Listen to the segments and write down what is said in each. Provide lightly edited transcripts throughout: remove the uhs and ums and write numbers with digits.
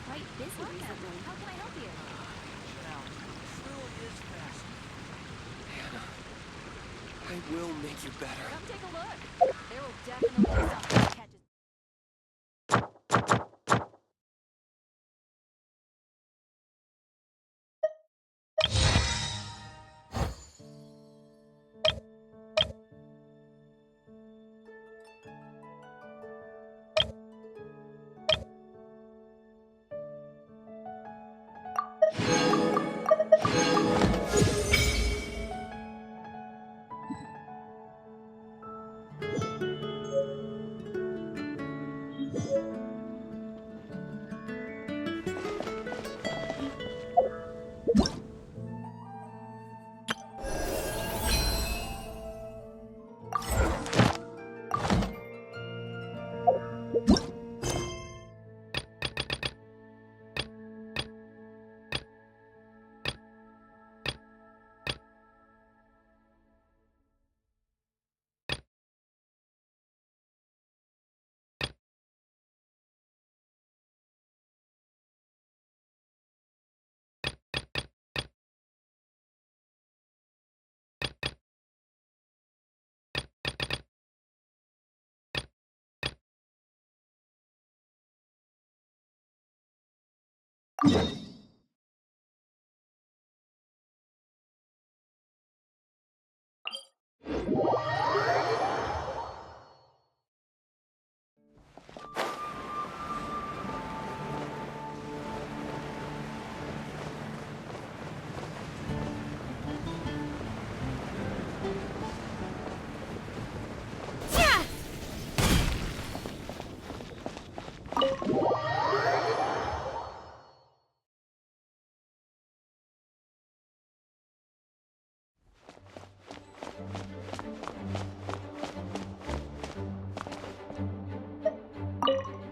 quite busy recently. How can I help you? Truly is fascinating. I will make you better. Come take a look. There will definitely be something that catches.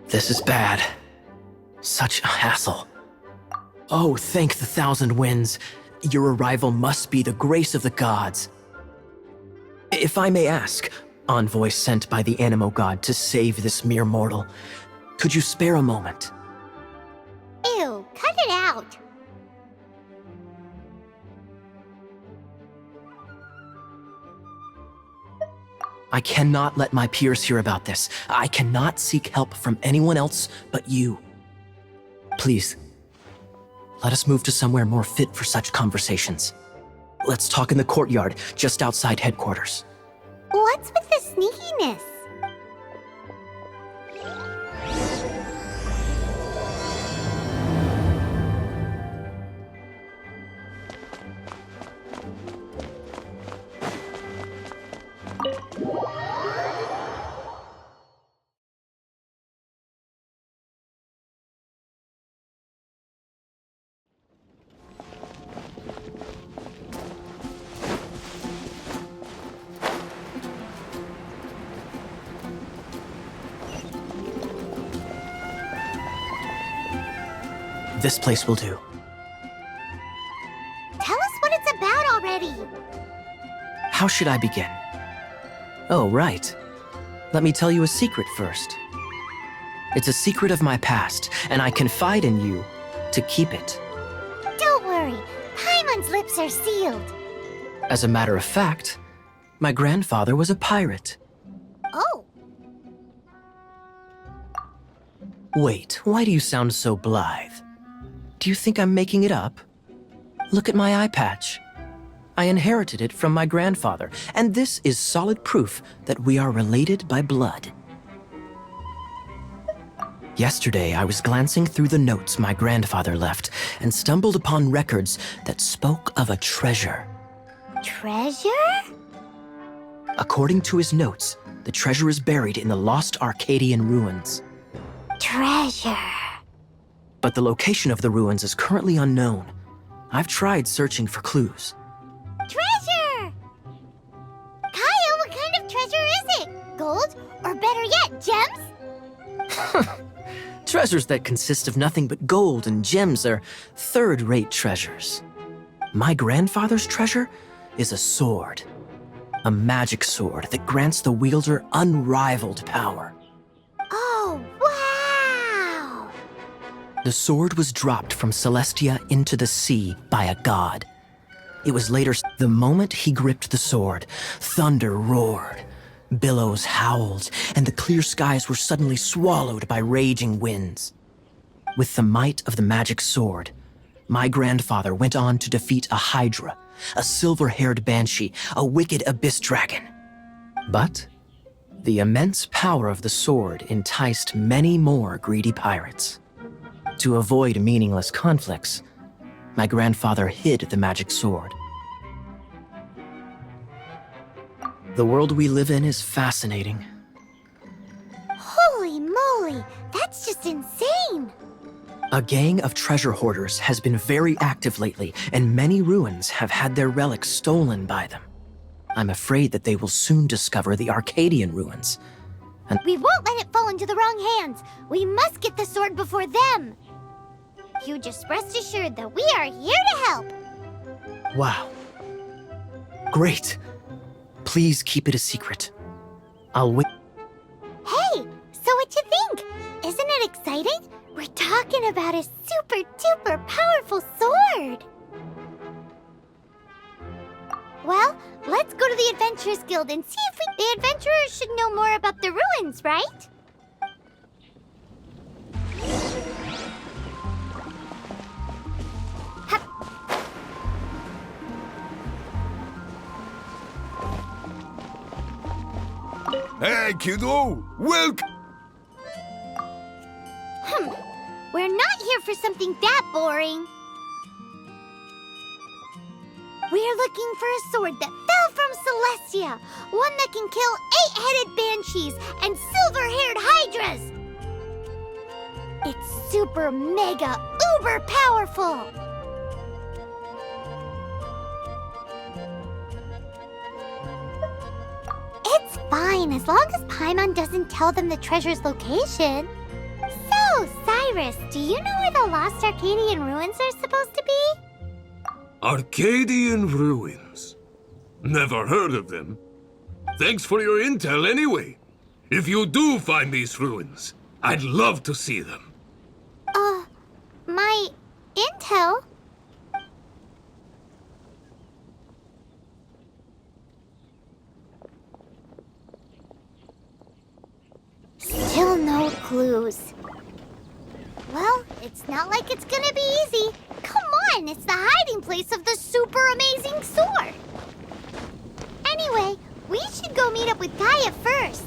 This is bad. Such a hassle. Oh, thank the thousand winds. Your arrival must be the grace of the gods. If I may ask, envoy sent by the Animo God to save this mere mortal, could you spare a moment? Ew, cut it out. I cannot let my peers hear about this. I cannot seek help from anyone else but you. Please, let us move to somewhere more fit for such conversations. Let's talk in the courtyard, just outside headquarters. What's with the sneakiness? This place will do. Tell us what it's about already. How should I begin? Oh, right. Let me tell you a secret first. It's a secret of my past, and I confide in you to keep it. Don't worry, Paimon's lips are sealed. As a matter of fact, my grandfather was a pirate. Oh, Wait, why do you sound so blithe? Do you think I'm making it up? Look at my eye patch. I inherited it from my grandfather, and this is solid proof that we are related by blood. Yesterday, I was glancing through the notes my grandfather left and stumbled upon records that spoke of a treasure. treasure? According to his notes, the treasure is buried in the lost Arcadian ruins. Treasure. But the location of the ruins is currently unknown. I've tried searching for clues. Treasure! Kaya, what kind of treasure is it? Gold? Or better yet, gems? Treasures that consist of nothing but gold and gems are third-rate treasures. My grandfather's treasure is a sword. A magic sword that grants the wielder unrivaled power. Oh, wow! The sword was dropped from Celestia into the sea by a god. It was later, the moment he gripped the sword, thunder roared, billows howled, and the clear skies were suddenly swallowed by raging winds. With the might of the magic sword, my grandfather went on to defeat a hydra, a silver-haired banshee, a wicked abyss dragon. But the immense power of the sword enticed many more greedy pirates. To avoid meaningless conflicts, my grandfather hid the magic sword. The world we live in is fascinating. Holy moly, that's just insane! A gang of treasure hoarders has been very active lately, and many ruins have had their relics stolen by them. I'm afraid that they will soon discover the Arcadian ruins. We won't let it fall into the wrong hands. We must get the sword before them. You just rest assured that we are here to help. Wow. Great. Please keep it a secret. I'll wait. Hey, so what you think? Isn't it exciting? We're talking about a super duper powerful sword. Well, let's go to the Adventurers Guild and see if the adventurers should know more about the ruins, right? Hey, kiddo! Welcome! We're not here for something that boring. We're looking for a sword that fell from Celestia, one that can kill 8-headed banshees and silver-haired hydras. It's super mega uber powerful. It's fine as long as Paimon doesn't tell them the treasure's location. So, Cyrus, do you know where the lost Arcadian ruins are supposed to be? Arcadian ruins. Never heard of them. Thanks for your intel anyway. If you do find these ruins, I'd love to see them. My intel? Still no clues. Well, it's not like it's gonna be easy. Come on, it's the hiding place of the super amazing sword. Anyway, we should go meet up with Gaia first.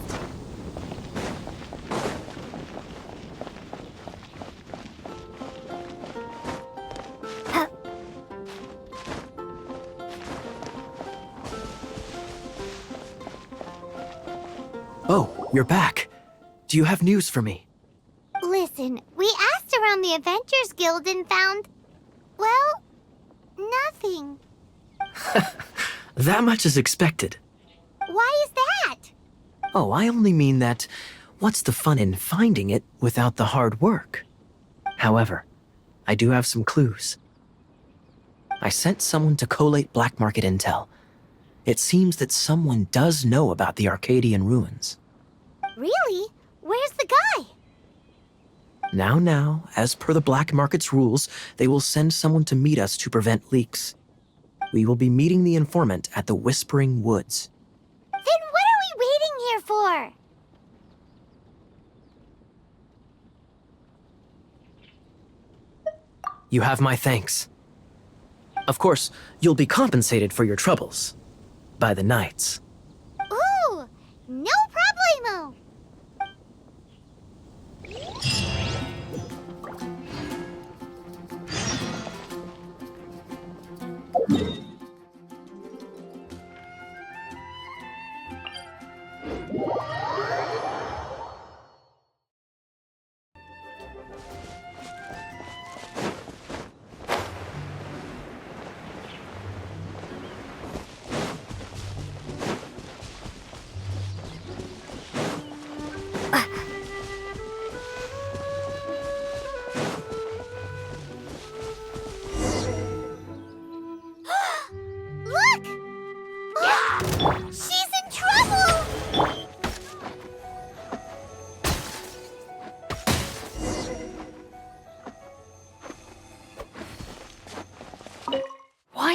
Oh, you're back. Do you have news for me? Listen, we asked around the Adventurers Guild and found, well, nothing. That much is expected. Why is that? Oh, I only mean that what's the fun in finding it without the hard work? However, I do have some clues. I sent someone to collate black market intel. It seems that someone does know about the Arcadian ruins. Really? Where's the guy? Now, as per the black market's rules, they will send someone to meet us to prevent leaks. We will be meeting the informant at the Whispering Woods. Then what are we waiting here for? You have my thanks. Of course, you'll be compensated for your troubles. By the knights. Ooh, no problemo.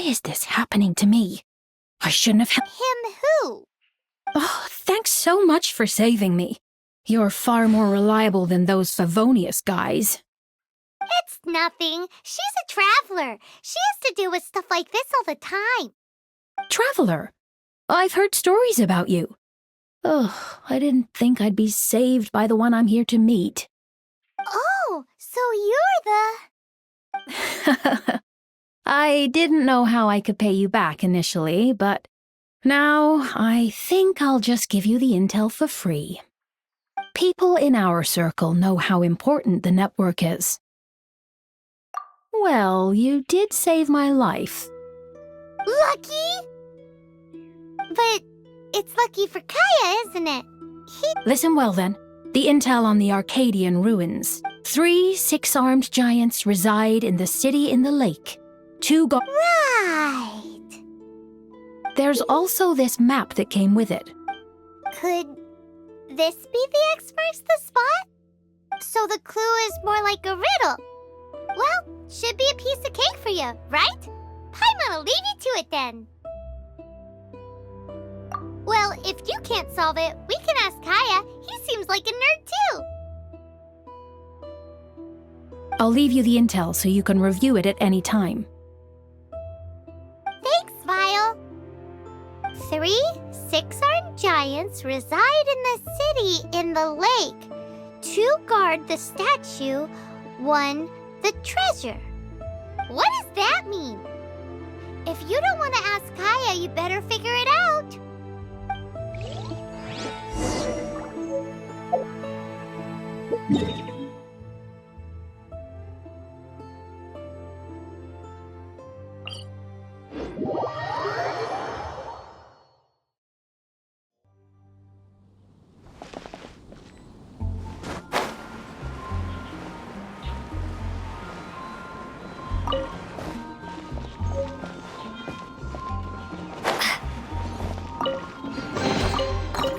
is this happening to me? I shouldn't have... Him who? Oh, thanks so much for saving me. You're far more reliable than those Favonius guys. It's nothing. She's a traveler. She has to deal with stuff like this all the time. Traveler? I've heard stories about you. Ugh, I didn't think I'd be saved by the one I'm here to meet. Oh, so you're the... I didn't know how I could pay you back initially, but now I think I'll just give you the intel for free. People in our circle know how important the network is. Well, you did save my life. Lucky? But it's lucky for Kaya, isn't it? Listen well then. The intel on the Arcadian ruins. 3 6-armed giants reside in the city in the lake. 2 Right. There's also this map that came with it. Could this be the X marks the spot? So the clue is more like a riddle. Well, should be a piece of cake for you, right? Paimon'll leave you to it then. Well, if you can't solve it, we can ask Kaya. He seems like a nerd too. I'll leave you the intel so you can review it at any time. Thanks, Vile. 3 6-armed giants reside in the city in the lake. 2 guard the statue, 1 the treasure. What does that mean? If you don't want to ask Kaya, you better figure it out.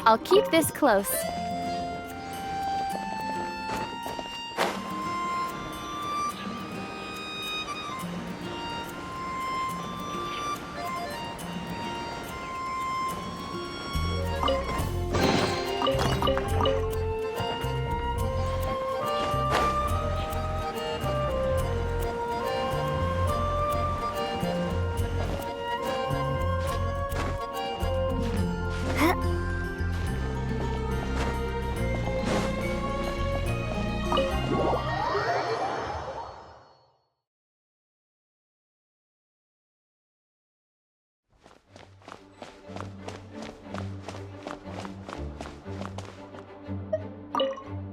I'll keep this close.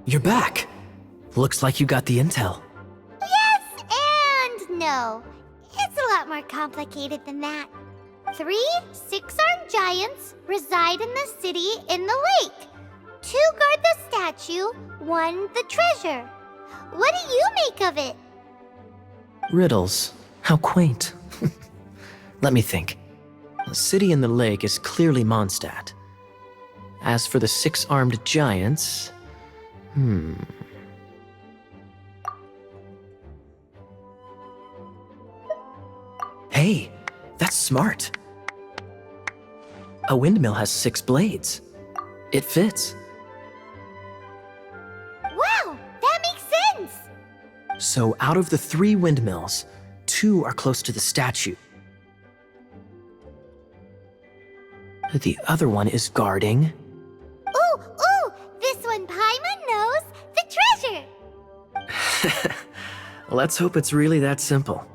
You're back. Looks like you got the intel. Yes and no. It's a lot more complicated than that. 3 6-armed giants reside in the city in the lake. 2 guard the statue, 1 the treasure. What do you make of it? Riddles. How quaint. Let me think. The city in the lake is clearly Mondstadt. As for the 6-armed giants... Hey, that's smart. A windmill has 6 blades. It fits. Wow, that makes sense! So out of the 3 windmills, 2 are close to the statue. The other one is guarding... Ooh, this one Paimon knows! The treasure! Let's hope it's really that simple.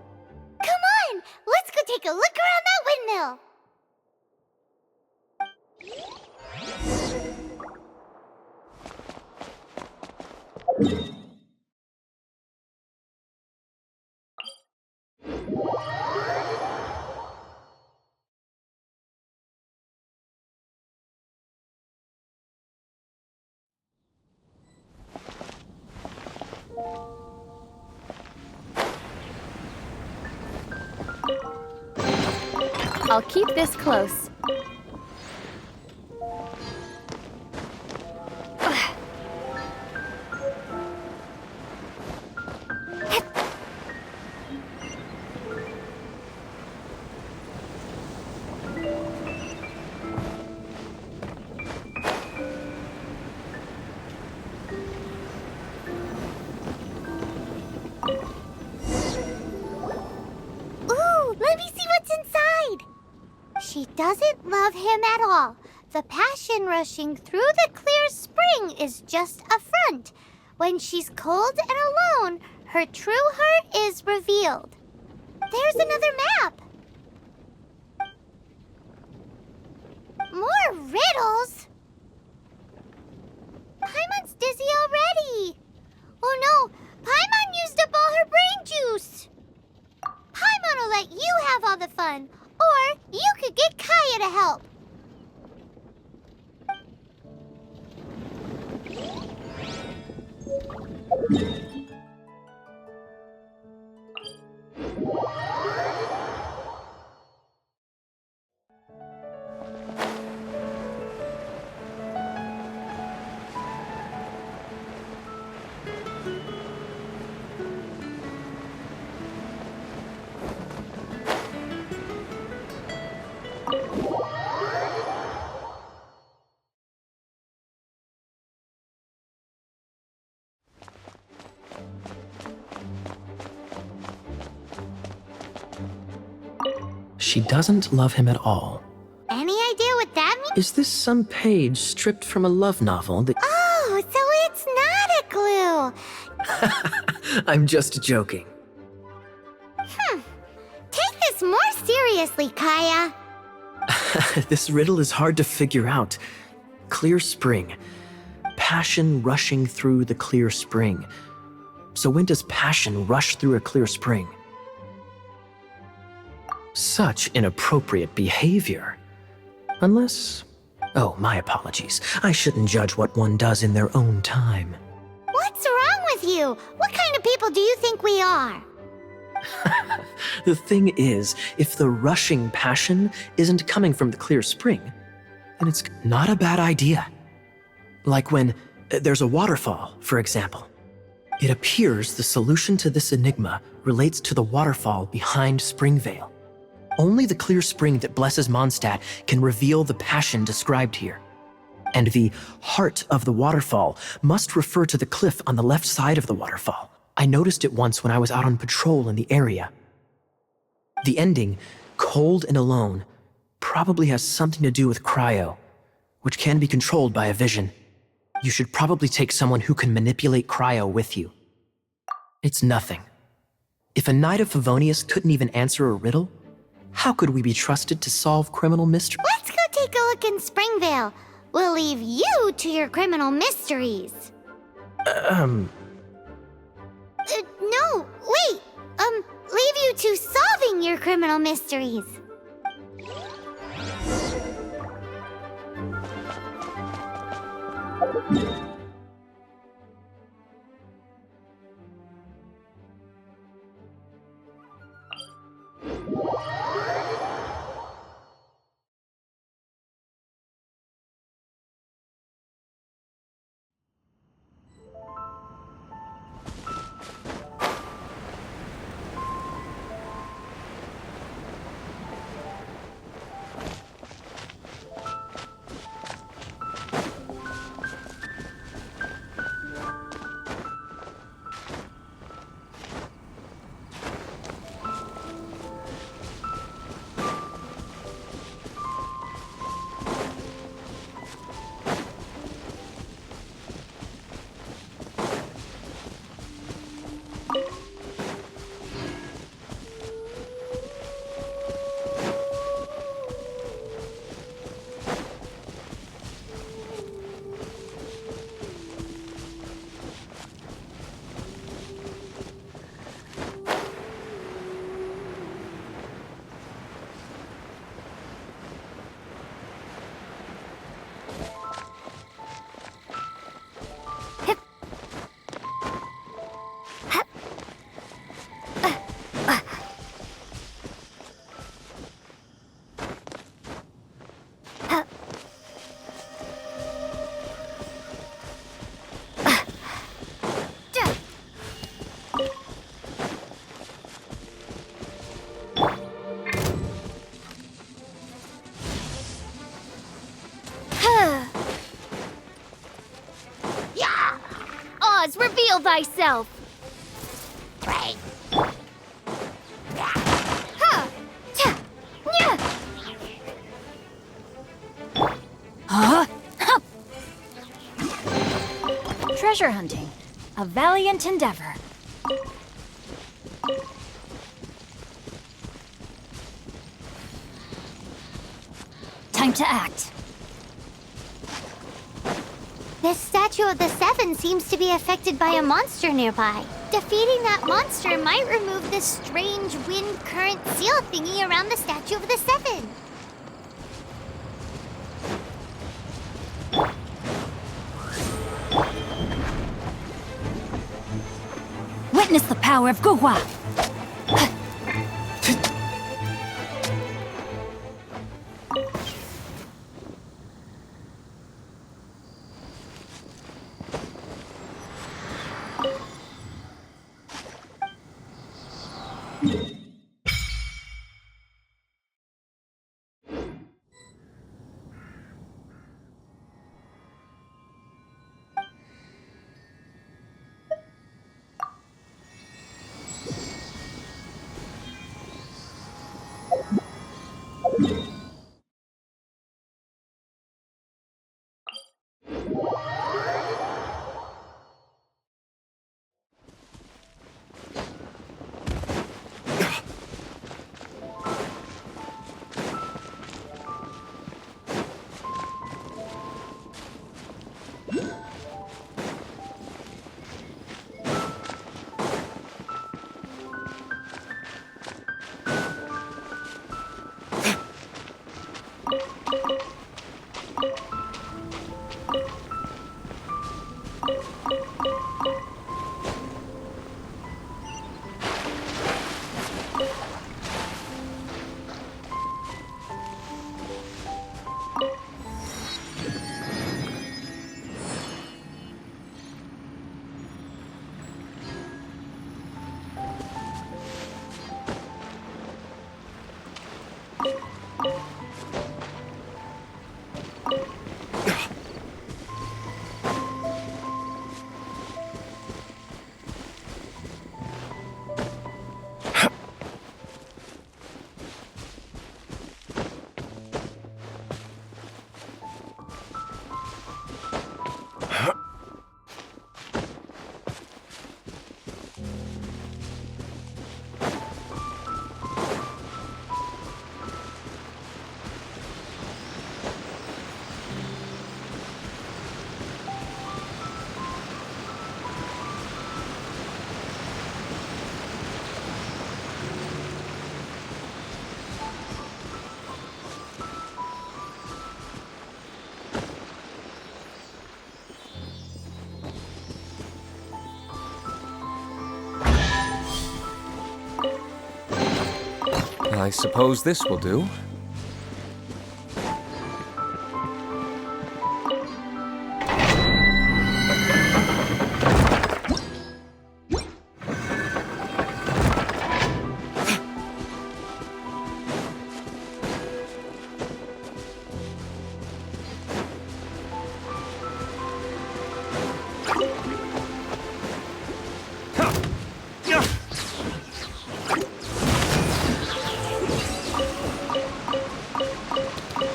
Come on, let's go take a look around that windmill! I'll keep this close. She doesn't love him at all. The passion rushing through the clear spring is just a front. When she's cold and alone, her true heart is revealed. There's another map. More riddles? Paimon's dizzy already. Oh no, Paimon used up all her brain juice. Paimon will let you have all the fun, or you could get Kaya to help. She doesn't love him at all. Any idea what that means? Is this some page stripped from a love novel that... Oh, so it's not a clue. I'm just joking. Take this more seriously, Kaya. This riddle is hard to figure out. Clear spring. Passion rushing through the clear spring. So when does passion rush through a clear spring? Such inappropriate behavior. Unless... Oh, my apologies. I shouldn't judge what one does in their own time. What's wrong with you? What kind of people do you think we are? The thing is, if the rushing passion isn't coming from the clear spring, then it's not a bad idea. Like when there's a waterfall, for example. It appears the solution to this enigma relates to the waterfall behind Springvale. Only the clear spring that blesses Mondstadt can reveal the passion described here. And the heart of the waterfall must refer to the cliff on the left side of the waterfall. I noticed it once when I was out on patrol in the area. The ending, cold and alone, probably has something to do with cryo, which can be controlled by a vision. You should probably take someone who can manipulate cryo with you. It's nothing. If a knight of Favonius couldn't even answer a riddle, how could we be trusted to solve criminal mysteries? Let's go take a look in Springvale. We'll leave you to your criminal mysteries. No, wait. Leave you to solving your criminal mysteries. Oz, reveal thyself! Right. treasure hunting. A valiant endeavor. Time to act. This statue of the Seven seems to be affected by a monster nearby. Defeating that monster might remove this strange wind current seal thingy around the statue of the Seven. Witness the power of Guhua. I suppose this will do.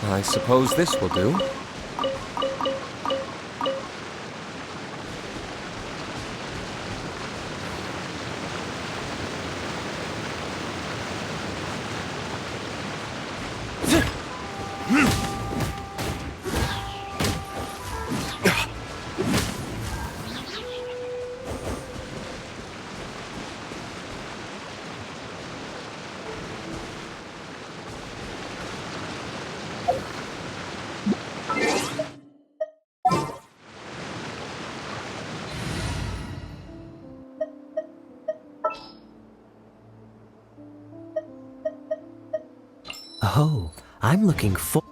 I suppose this will do. Oh, I'm looking for...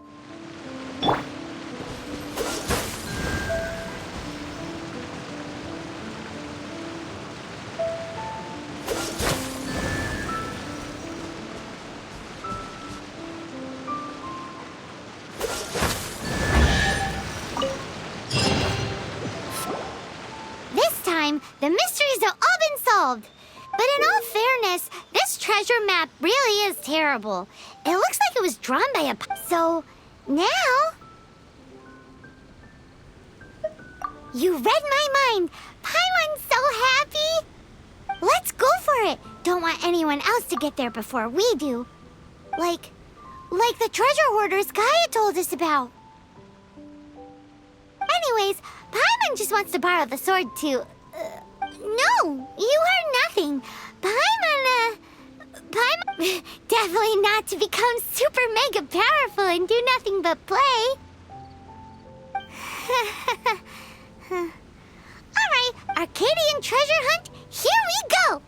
This time, the mysteries have all been solved. But in all fairness, this treasure map really is terrible. It looks like it was drawn by a... So, now... You read my mind. Paimon's so happy. Let's go for it. Don't want anyone else to get there before we do. Like the treasure hoarders Gaia told us about. Anyways, Paimon just wants to borrow the sword to... no, you heard nothing. Paimon, definitely not to become super mega powerful and do nothing but play. Alright, Arcadian treasure hunt, here we go!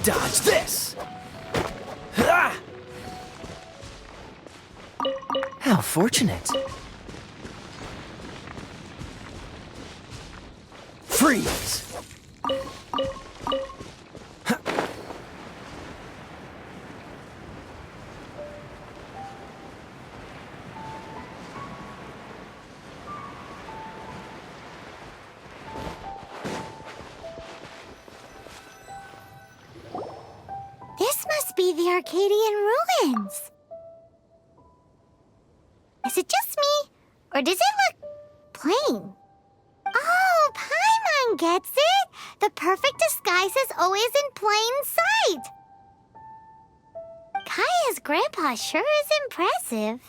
Dodge this! Ah! How fortunate. Freeze! This must be the Arcadian ruins. Is it just me, or does it look plain? Oh, Paimon gets it! The perfect disguise is always in plain sight! Kaya's grandpa sure is impressive.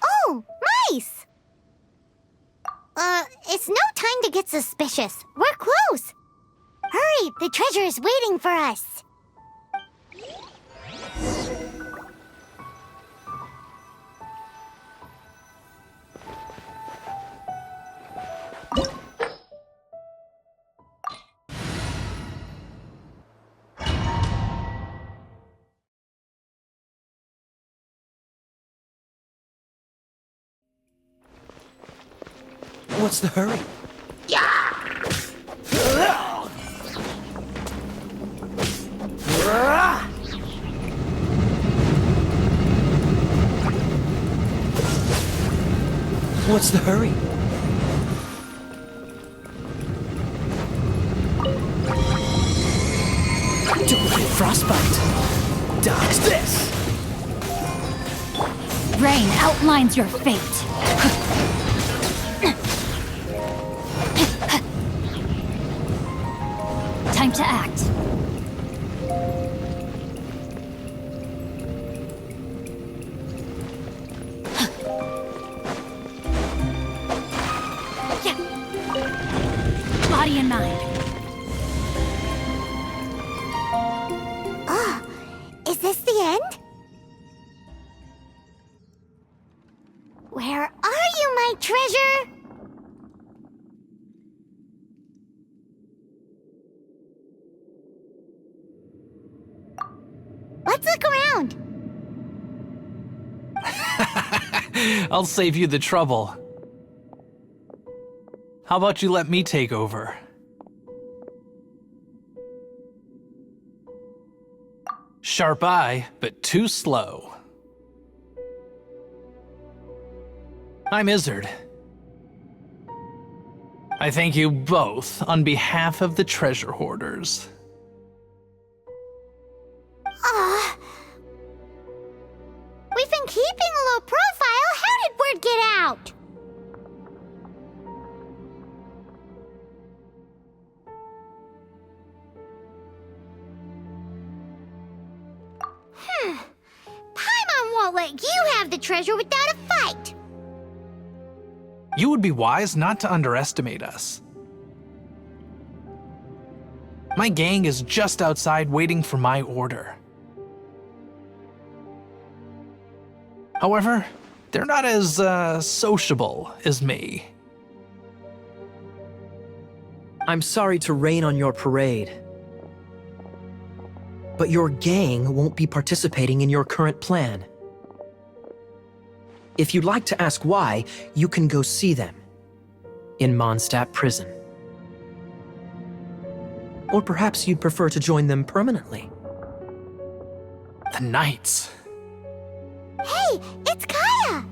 Oh, mice! It's no time to get suspicious. We're close! Hurry, the treasure is waiting for us! What's the hurry? What's the hurry? Duplicate frostbite. Dodge this. Rain outlines your fate. Time to act. Body and mind. Is this the end? Where are you, my treasure? Let's look around. I'll save you the trouble. How about you let me take over? Sharp eye, but too slow. I'm Izzard. I thank you both on behalf of the treasure hoarders. We've been keeping a low profile. How did word get out? Paimon won't let you have the treasure without a fight. You would be wise not to underestimate us. My gang is just outside waiting for my order. However, they're not as sociable as me. I'm sorry to rain on your parade. but your gang won't be participating in your current plan. If you'd like to ask why, you can go see them in Mondstadt prison. Or perhaps you'd prefer to join them permanently. The Knights. Hey, it's Kaya!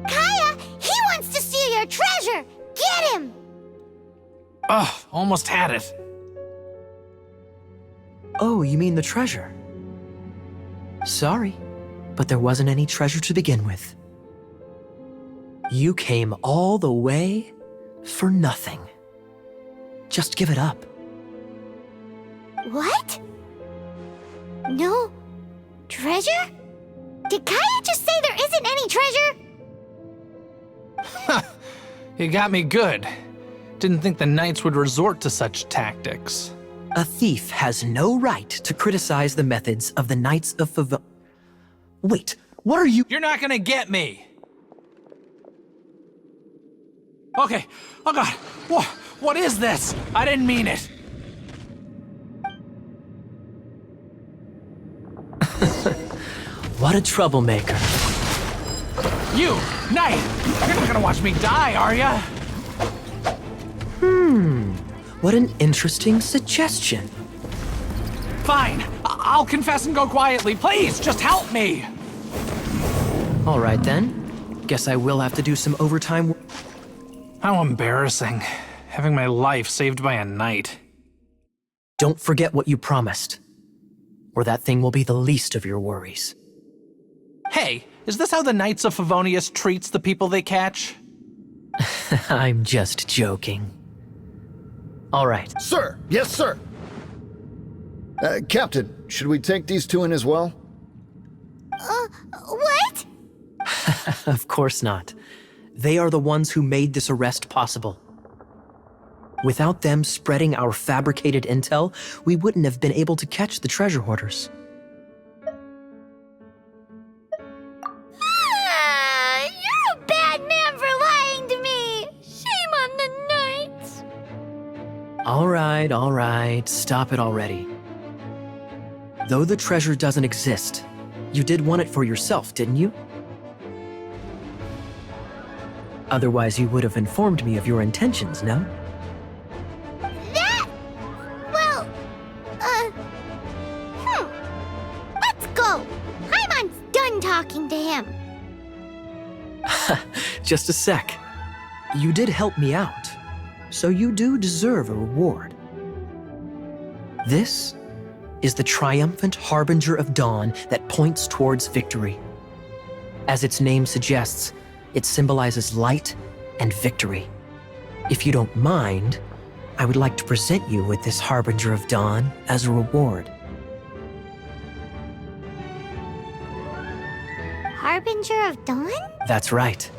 Kaya, he wants to steal your treasure! Get him! Ugh, almost had it. Oh, you mean the treasure? Sorry, but there wasn't any treasure to begin with. You came all the way for nothing. Just give it up. What? No treasure? Did Kaya just say there isn't any treasure? You got me good. Didn't think the Knights would resort to such tactics. A thief has no right to criticize the methods of the Knights of Favonius. Wait, what are you— You're not gonna get me! Okay, oh god, what is this? I didn't mean it. What a troublemaker. You, Knight! You're not gonna watch me die, are ya? What an interesting suggestion. Fine, I'll confess and go quietly. Please, just help me! All right then. Guess I will have to do some overtime. How embarrassing, having my life saved by a knight. Don't forget what you promised, or that thing will be the least of your worries. Hey, is this how the Knights of Favonius treats the people they catch? I'm just joking. All right. Sir! Yes, sir! Captain, should we take these two in as well? What? Of course not. They are the ones who made this arrest possible. Without them spreading our fabricated intel, we wouldn't have been able to catch the treasure hoarders. You're a bad man for lying to me! Shame on the Knights! All right, stop it already. Though the treasure doesn't exist, you did want it for yourself, didn't you? Otherwise, you would have informed me of your intentions, no? Let's go! Hyman's done talking to him. Just a sec. You did help me out, so you do deserve a reward. This is the triumphant harbinger of dawn that points towards victory. As its name suggests, it symbolizes light and victory. If you don't mind, I would like to present you with this harbinger of dawn as a reward. Harbinger of Dawn? That's right.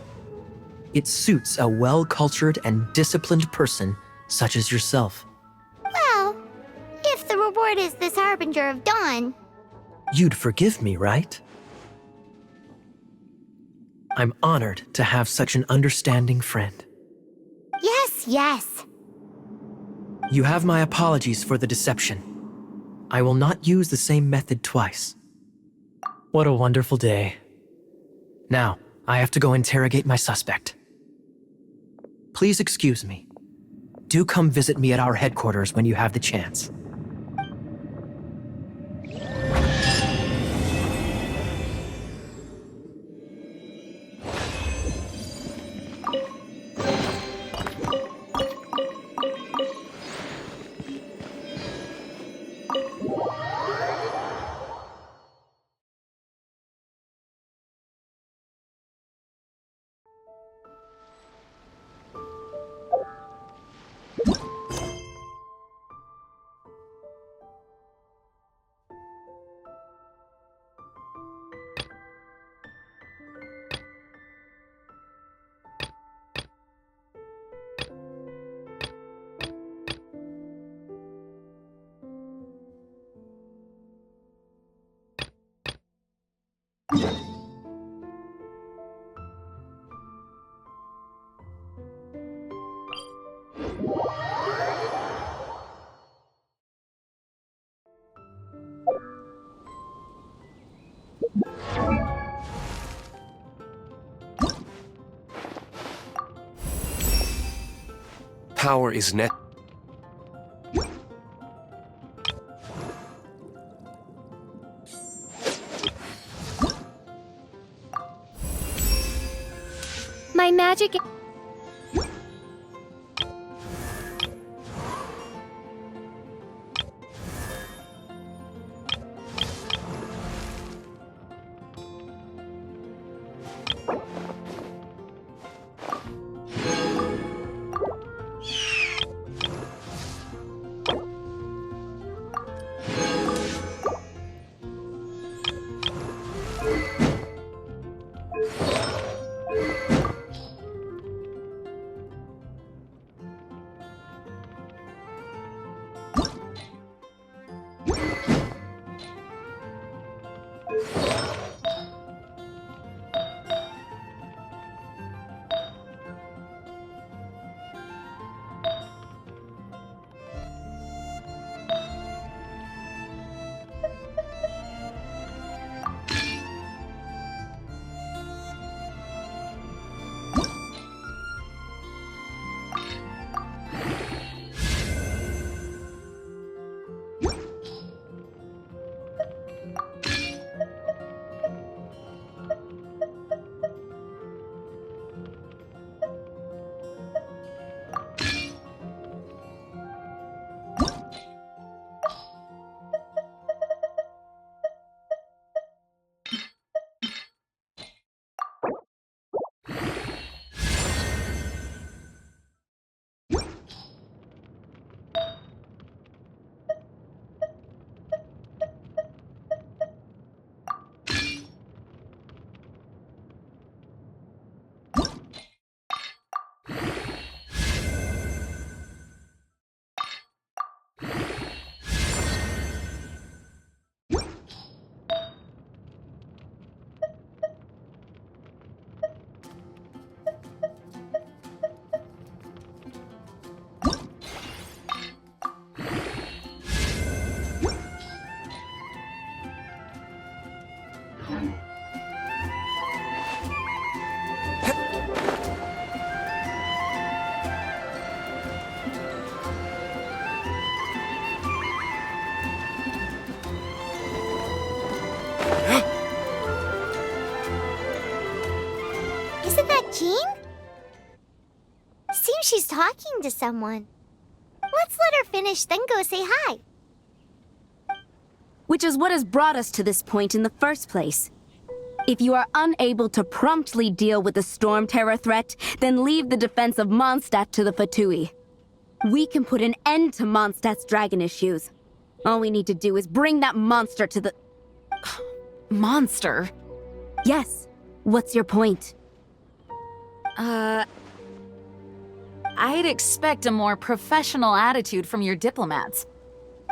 It suits a well-cultured and disciplined person such as yourself. Well, if the reward is this Harbinger of Dawn... You'd forgive me, right? I'm honored to have such an understanding friend. Yes. You have my apologies for the deception. I will not use the same method twice. What a wonderful day. Now, I have to go interrogate my suspect. Please excuse me. Do come visit me at our headquarters when you have the chance. power is net. My magic. Isn't that Jean? Seems she's talking to someone. Let's let her finish, then go say hi. Which is what has brought us to this point in the first place. If you are unable to promptly deal with the storm terror threat, then leave the defense of Mondstadt to the Fatui. We can put an end to Mondstadt's dragon issues. All we need to do is bring that monster to the... Monster? Yes. What's your point? I'd expect a more professional attitude from your diplomats.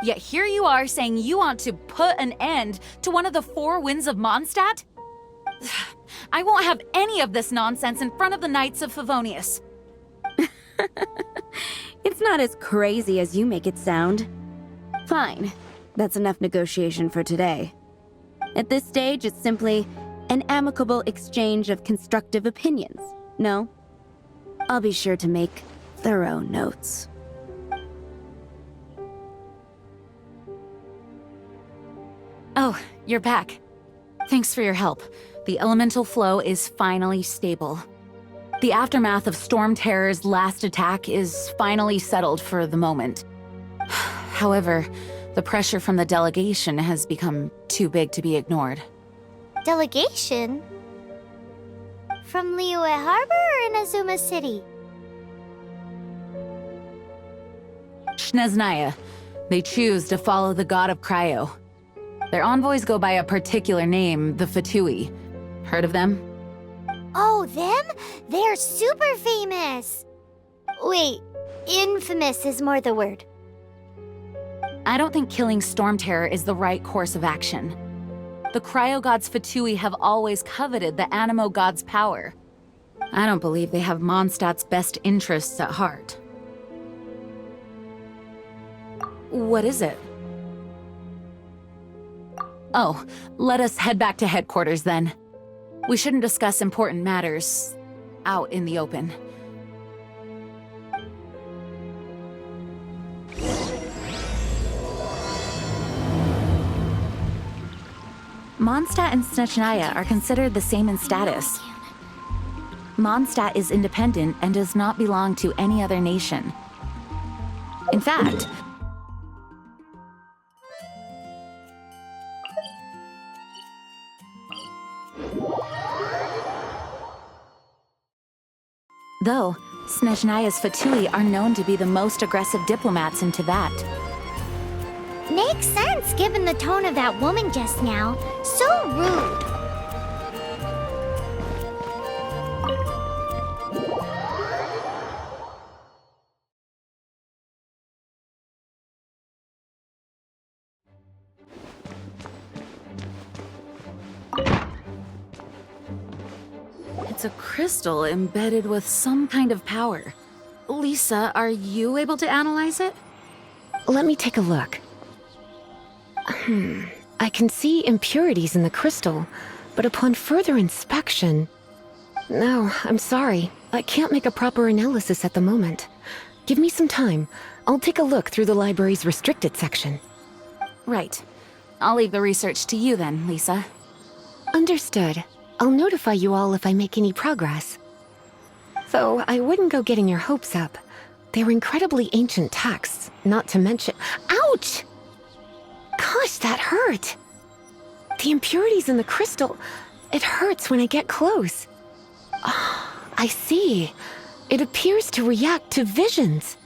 Yet here you are saying you want to put an end to one of the four winds of Mondstadt? I won't have any of this nonsense in front of the Knights of Favonius. It's not as crazy as you make it sound. Fine. That's enough negotiation for today. At this stage, it's simply an amicable exchange of constructive opinions. No? I'll be sure to make thorough notes. Oh, you're back. Thanks for your help. The elemental flow is finally stable. The aftermath of Storm Terror's last attack is finally settled for the moment. However, the pressure from the delegation has become too big to be ignored. Delegation? From Liyue Harbor or Inazuma City? Shneznaya. They choose to follow the god of Cryo. Their envoys go by a particular name, the Fatui. Heard of them? Oh, them? They're super famous! Wait, infamous is more the word. I don't think killing Storm Terror is the right course of action. The Cryo God's Fatui have always coveted the Animo God's power. I don't believe they have Mondstadt's best interests at heart. What is it? Oh, let us head back to headquarters then. We shouldn't discuss important matters out in the open. Mondstadt and Snechnaya are considered the same in status. Mondstadt is independent and does not belong to any other nation. In fact, though Snechnya's Fatui are known to be the most aggressive diplomats in Teyvat. Makes sense given the tone of that woman just now. So rude. It's a crystal embedded with some kind of power. Lisa, are you able to analyze it? Let me take a look. I can see impurities in the crystal, but upon further inspection... No, I'm sorry. I can't make a proper analysis at the moment. Give me some time. I'll take a look through the library's restricted section. Right. I'll leave the research to you then, Lisa. Understood. I'll notify you all if I make any progress. Though I wouldn't go getting your hopes up. They're incredibly ancient texts, not to mention... Ouch! Gosh, that hurt! The impurities in the crystal... It hurts when I get close. Oh, I see. It appears to react to visions.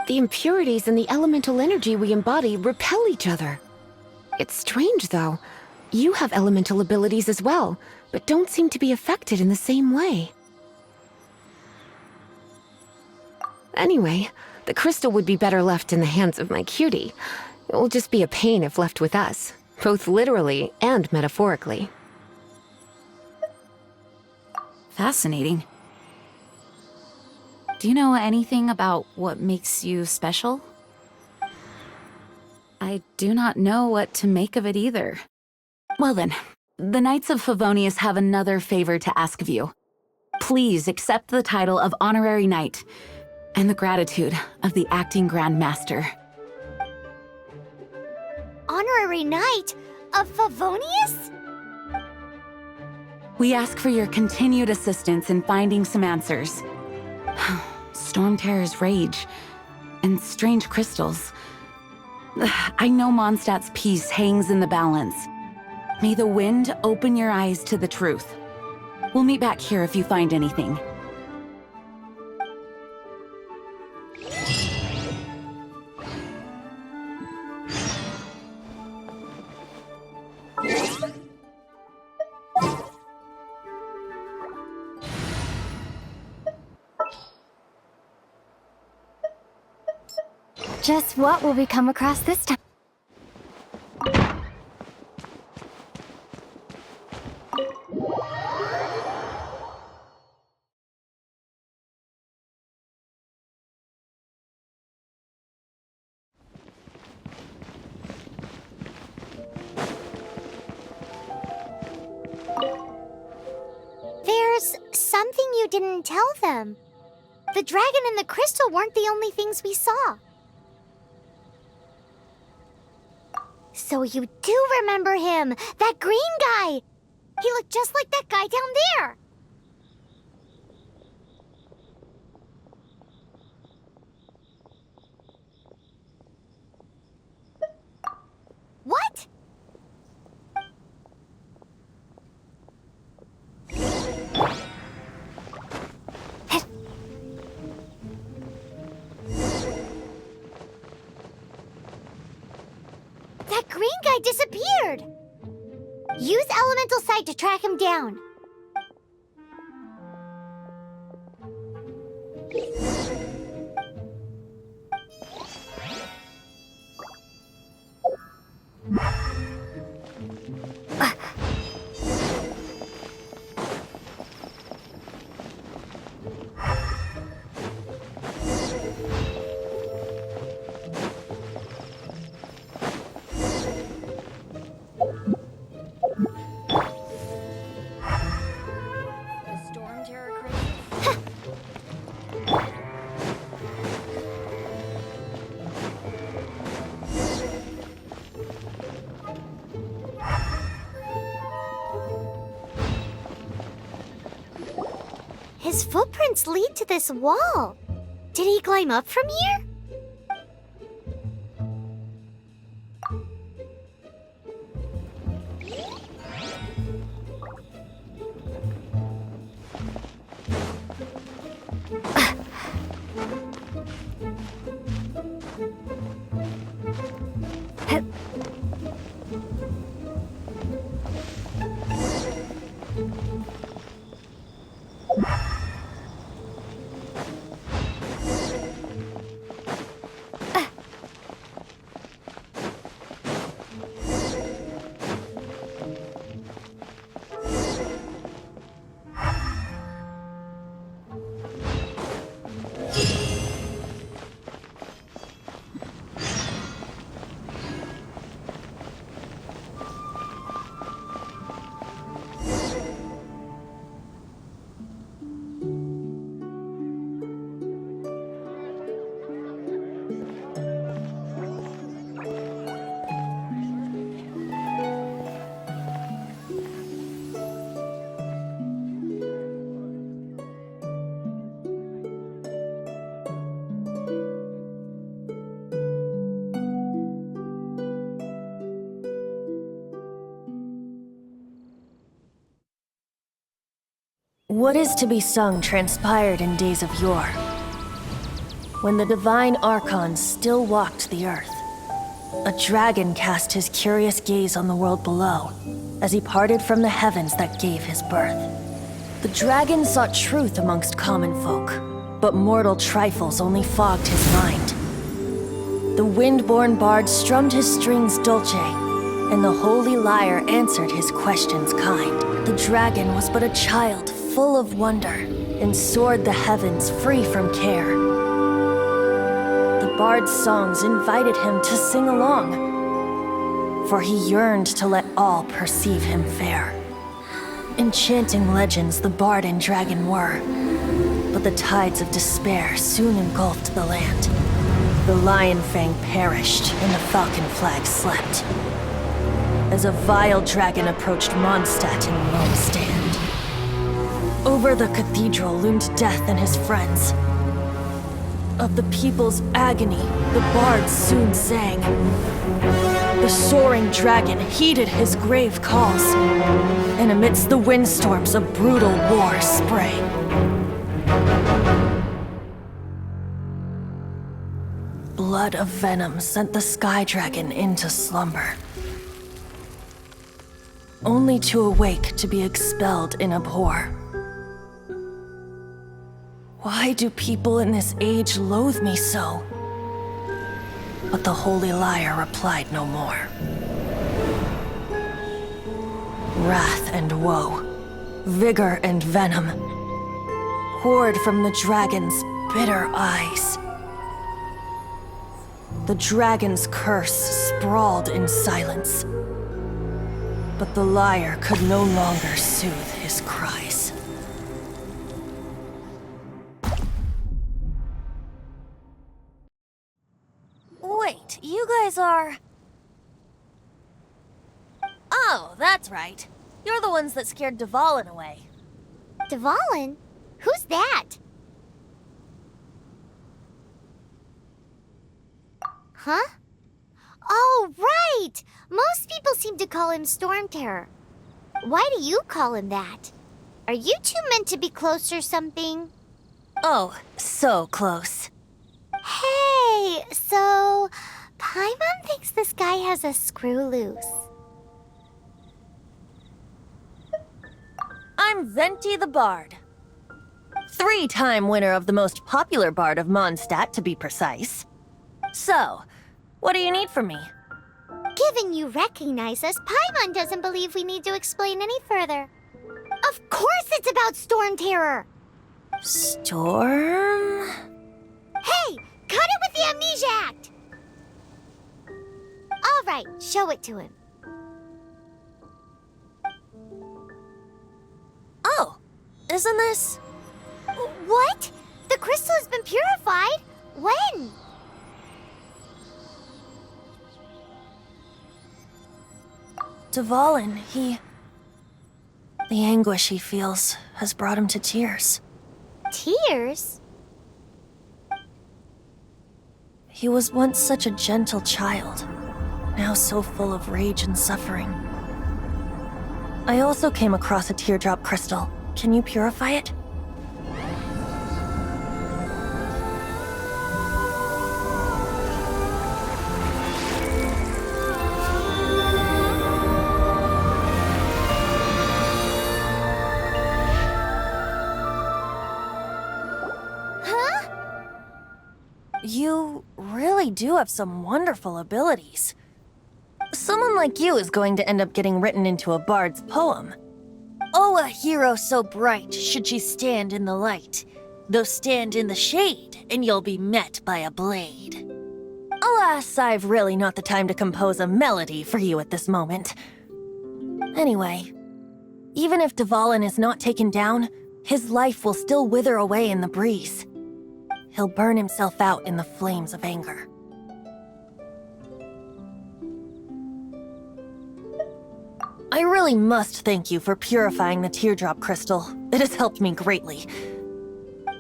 The impurities and the elemental energy we embody repel each other. It's strange, though. You have elemental abilities as well, but don't seem to be affected in the same way. Anyway, the crystal would be better left in the hands of my cutie. It will just be a pain if left with us, both literally and metaphorically. Fascinating. Do you know anything about what makes you special? I do not know what to make of it either. Well then, the Knights of Favonius have another favor to ask of you. Please accept the title of Honorary Knight, and the gratitude of the Acting Grand Master. Honorary Knight of Favonius? We ask for your continued assistance in finding some answers. Storm Terror's rage, and strange crystals. I know Mondstadt's peace hangs in the balance. May the wind open your eyes to the truth. We'll meet back here if you find anything. Just what will we come across this time? There's something you didn't tell them. The dragon and the crystal weren't the only things we saw. So you do remember him! That green guy! He looked just like that guy down there! What? That green guy disappeared! Use Elemental Sight to track him down. His footprints lead to this wall. Did he climb up from here? What is to be sung transpired in days of yore, when the divine archons still walked the earth. A dragon cast his curious gaze on the world below, as he parted from the heavens that gave his birth. The dragon sought truth amongst common folk, but mortal trifles only fogged his mind. The wind-born bard strummed his strings dulce, and the holy lyre answered his questions kind. The dragon was but a child full of wonder, and soared the heavens free from care. The bard's songs invited him to sing along, for he yearned to let all perceive him fair. Enchanting legends the bard and dragon were, but the tides of despair soon engulfed the land. The lion fang perished, and the falcon flag slept, as a vile dragon approached Mondstadt in lone stand. Over the cathedral loomed death and his friends. Of the people's agony, the bards soon sang. The soaring dragon heeded his grave calls, and amidst the windstorms a brutal war sprang. Blood of venom sent the sky dragon into slumber, only to awake to be expelled in abhor. Why do people in this age loathe me so? But the holy lyre replied no more. Wrath and woe, vigor and venom, poured from the dragon's bitter eyes. The dragon's curse sprawled in silence, but the lyre could no longer soothe his cries. Wait, you guys are... Oh, that's right. You're the ones that scared Dvalin away. Dvalin? Who's that? Huh? Oh, right! Most people seem to call him Storm Terror. Why do you call him that? Are you two meant to be close or something? Oh, so close. Hey, so... Paimon thinks this guy has a screw loose. I'm Venti the Bard. 3-time winner of the most popular bard of Mondstadt, to be precise. So, what do you need from me? Given you recognize us, Paimon doesn't believe we need to explain any further. Of course it's about Storm Terror! Storm? Hey! Cut it with the Amnesia Act! Alright, show it to him. Oh, isn't this... What? The crystal has been purified? When? Dvalin, the anguish he feels has brought him to tears. Tears? He was once such a gentle child, now so full of rage and suffering. I also came across a teardrop crystal. Can you purify it? You really do have some wonderful abilities. Someone like you is going to end up getting written into a bard's poem. Oh, a hero so bright should she stand in the light, though stand in the shade, and you'll be met by a blade. Alas, I've really not the time to compose a melody for you at this moment. Anyway, even if Dvalin is not taken down, his life will still wither away in the breeze. He'll burn himself out in the flames of anger. I really must thank you for purifying the teardrop crystal. It has helped me greatly.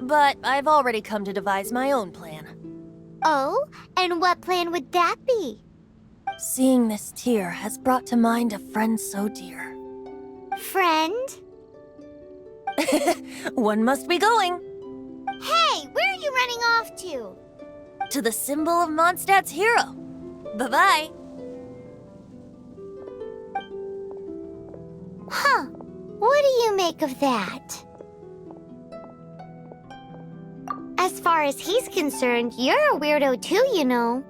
But I've already come to devise my own plan. Oh, and what plan would that be? Seeing this tear has brought to mind a friend so dear. Friend? One must be going. Hey, where are you running off to? To the symbol of Mondstadt's hero. Bye-bye. Huh. What do you make of that? As far as he's concerned, you're a weirdo too, you know.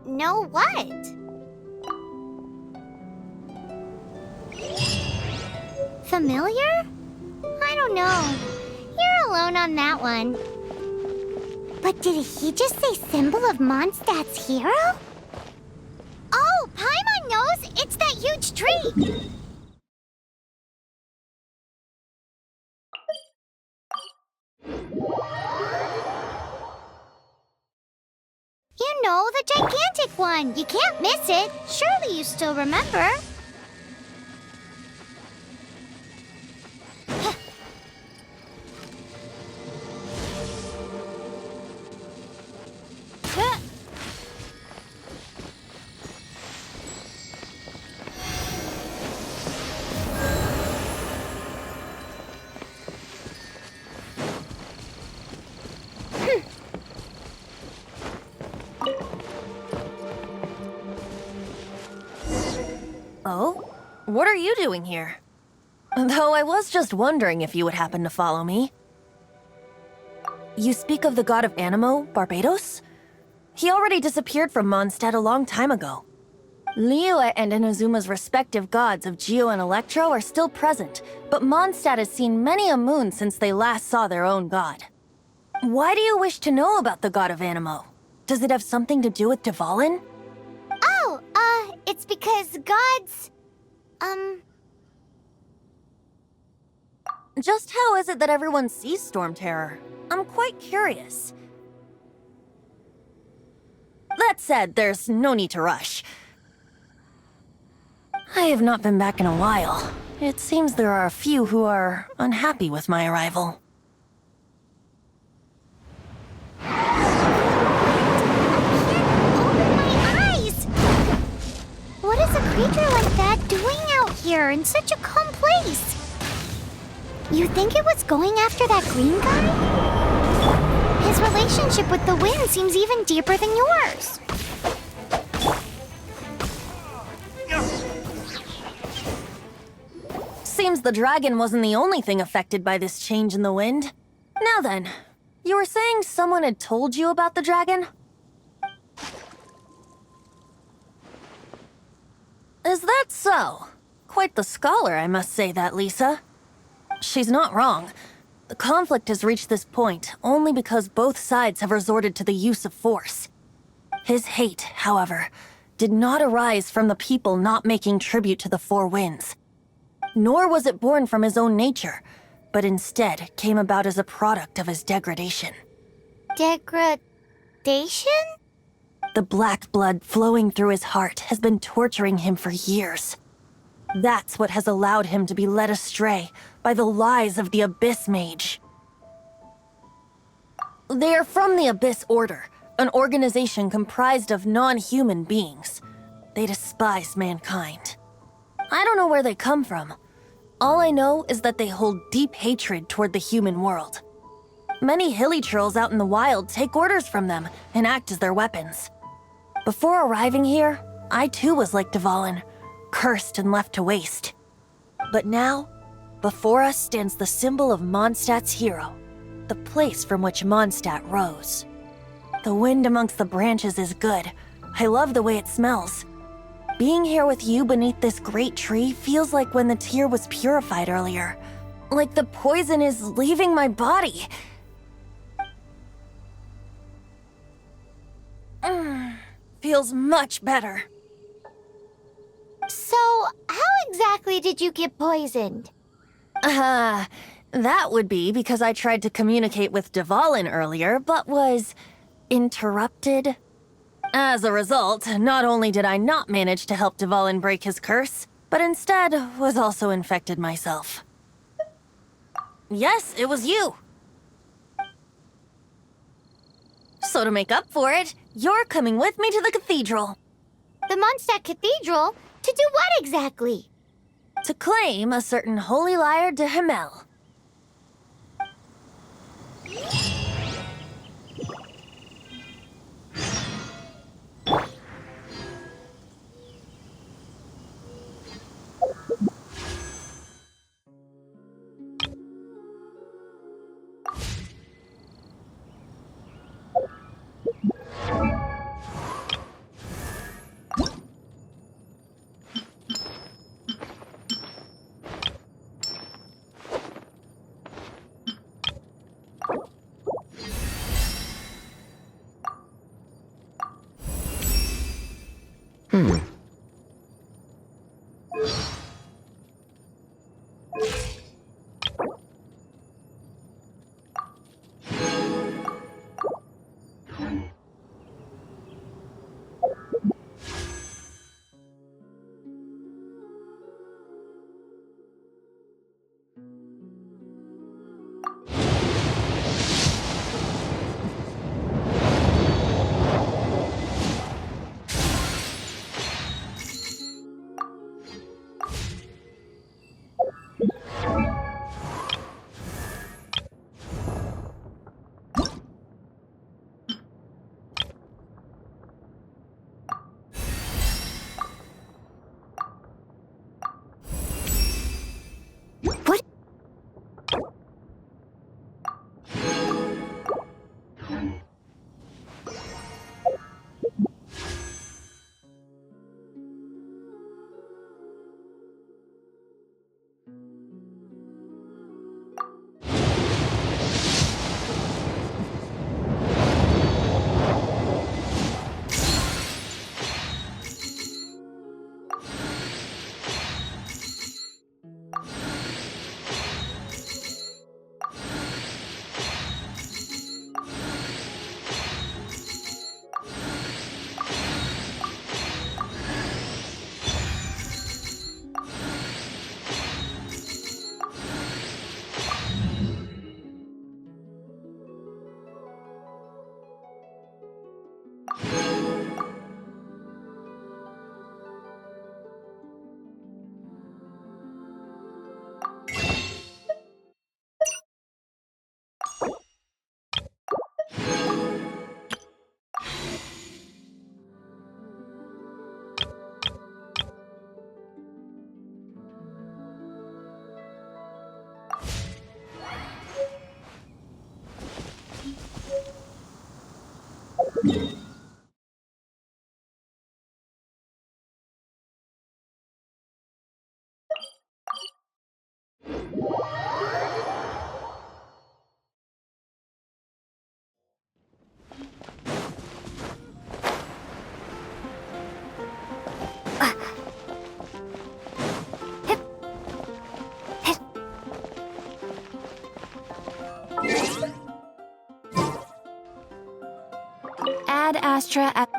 Know what? Familiar? I don't know. You're alone on that one. But did he just say symbol of Mondstadt's hero? Oh, Paimon knows! It's that huge tree! You know, the gigantic one! You can't miss it! Surely you still remember? Oh? What are you doing here? Though I was just wondering if you would happen to follow me. You speak of the god of Animo, Barbados? He already disappeared from Mondstadt a long time ago. Liyue and Inazuma's respective gods of Geo and Electro are still present, but Mondstadt has seen many a moon since they last saw their own god. Why do you wish to know about the god of Animo? Does it have something to do with Dvalin? Oh, it's because gods... Just how is it that everyone sees Storm Terror? I'm quite curious. That said, there's no need to rush. I have not been back in a while. It seems there are a few who are unhappy with my arrival. What is a creature like that doing out here in such a calm place? You think it was going after that green guy? His relationship with the wind seems even deeper than yours. Seems the dragon wasn't the only thing affected by this change in the wind. Now then, you were saying someone had told you about the dragon? Is that so? Quite the scholar, I must say that, Lisa. She's not wrong. The conflict has reached this point only because both sides have resorted to the use of force. His hate, however, did not arise from the people not making tribute to the Four Winds. Nor was it born from his own nature, but instead came about as a product of his degradation. Degradation? The black blood flowing through his heart has been torturing him for years. That's what has allowed him to be led astray by the lies of the Abyss Mage. They are from the Abyss Order, an organization comprised of non-human beings. They despise mankind. I don't know where they come from. All I know is that they hold deep hatred toward the human world. Many hilly trolls out in the wild take orders from them and act as their weapons. Before arriving here, I too was like Dvalin, cursed and left to waste. But now, before us stands the symbol of Mondstadt's hero, the place from which Mondstadt rose. The wind amongst the branches is good. I love the way it smells. Being here with you beneath this great tree feels like when the tear was purified earlier. Like the poison is leaving my body. Feels much better. So, how exactly did you get poisoned? That would be because I tried to communicate with Dvalin earlier, but was interrupted. As a result, not only did I not manage to help Dvalin break his curse, but instead was also infected myself. Yes, it was you. So to make up for it, you're coming with me to the cathedral. The Mondstadt Cathedral? To do what exactly? To claim a certain holy lyre de Himmel. Ad Astra at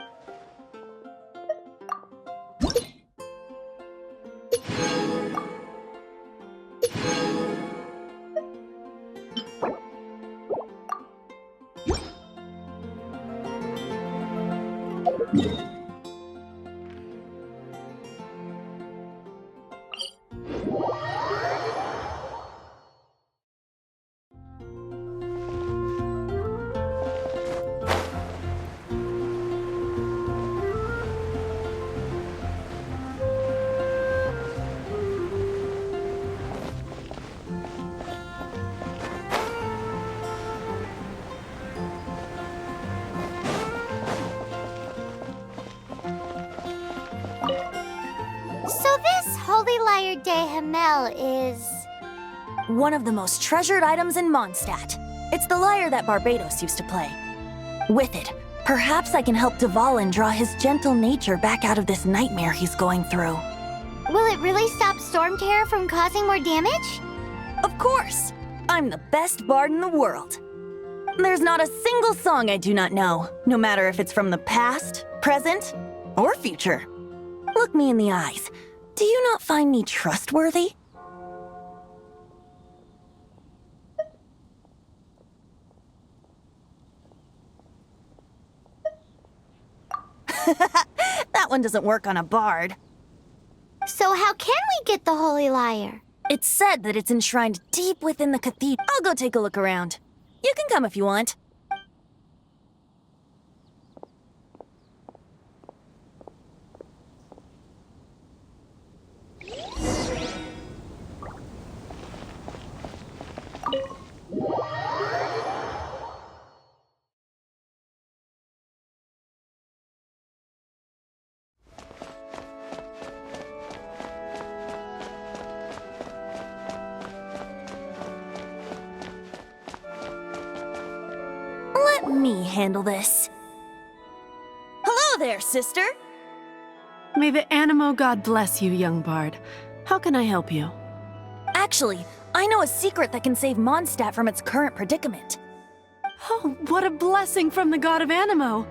Lyre de Hamel is... one of the most treasured items in Mondstadt. It's the lyre that Barbados used to play. With it, perhaps I can help Dvalin draw his gentle nature back out of this nightmare he's going through. Will it really stop Storm Terror from causing more damage? Of course! I'm the best bard in the world. There's not a single song I do not know, no matter if it's from the past, present, or future. Look me in the eyes. Do you not find me trustworthy? That one doesn't work on a bard. So how can we get the Holy Lyre? It's said that it's enshrined deep within the cathedral. I'll go take a look around. You can come if you want. Let me handle this. Hello there, sister! May the Animo God bless you, young bard. How can I help you? Actually, I know a secret that can save Mondstadt from its current predicament. Oh, what a blessing from the god of Animo!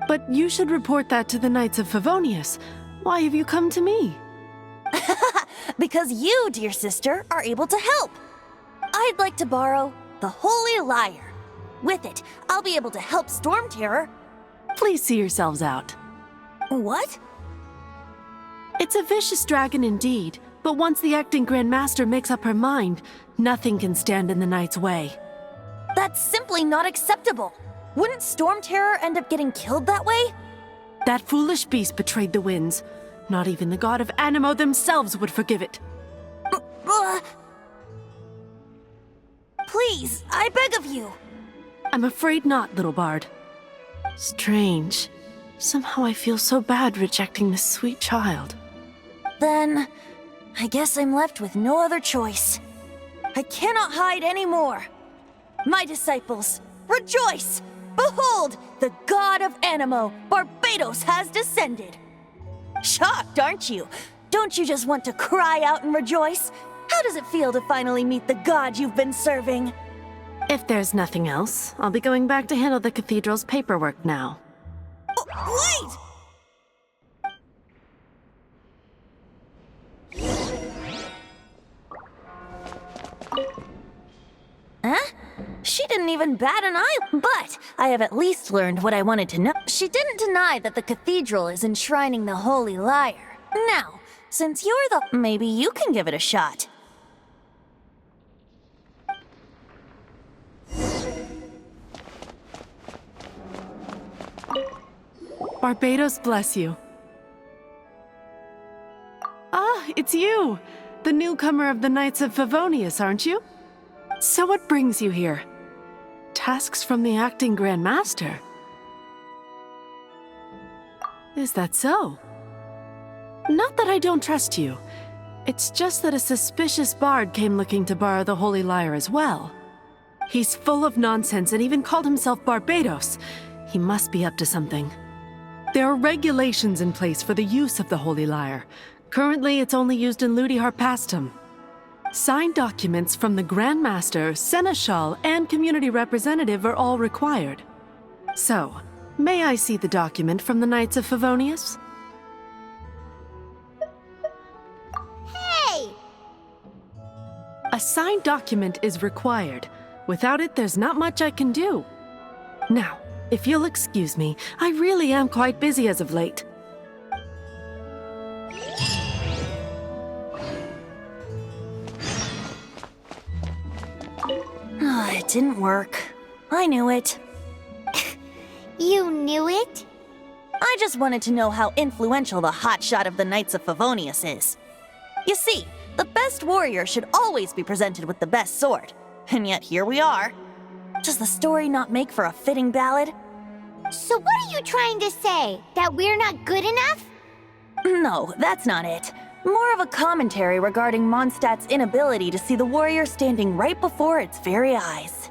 But you should report that to the Knights of Favonius. Why have you come to me? Because you, dear sister, are able to help. I'd like to borrow the Holy Lyre. With it, I'll be able to help Storm Terror. Please see yourselves out. What? It's a vicious dragon indeed, but once the acting Grand Master makes up her mind, nothing can stand in the Knight's way. That's simply not acceptable. Wouldn't Storm Terror end up getting killed that way? That foolish beast betrayed the winds. Not even the god of Animo themselves would forgive it. Please, I beg of you. I'm afraid not, little bard. Strange. Somehow I feel so bad rejecting this sweet child. Then, I guess I'm left with no other choice. I cannot hide anymore. My disciples, rejoice! Behold, the god of Animo, Barbados, has descended. Shocked, aren't you? Don't you just want to cry out and rejoice? How does it feel to finally meet the god you've been serving? If there's nothing else, I'll be going back to handle the cathedral's paperwork now. Wait! Huh? She didn't even bat an eye, but I have at least learned what I wanted to know. She didn't deny that the cathedral is enshrining the Holy Lyre. Now, since you're the... maybe you can give it a shot. Barbados bless you. Ah, it's you! The newcomer of the Knights of Favonius, aren't you? So what brings you here? Tasks from the acting Grand Master? Is that so? Not that I don't trust you. It's just that a suspicious bard came looking to borrow the Holy Lyre as well. He's full of nonsense and even called himself Barbados. He must be up to something. There are regulations in place for the use of the Holy Lyre. Currently, it's only used in Ludi Harpastum. Signed documents from the Grand Master, Seneschal, and community representative are all required. So, may I see the document from the Knights of Favonius? Hey! A signed document is required. Without it, there's not much I can do. Now, if you'll excuse me, I really am quite busy as of late. It didn't work. I knew it. You knew it? I just wanted to know how influential the hotshot of the Knights of Favonius is. You see, the best warrior should always be presented with the best sword. And yet here we are. Does the story not make for a fitting ballad? So what are you trying to say? That we're not good enough? No, that's not it. More of a commentary regarding Mondstadt's inability to see the warrior standing right before its very eyes.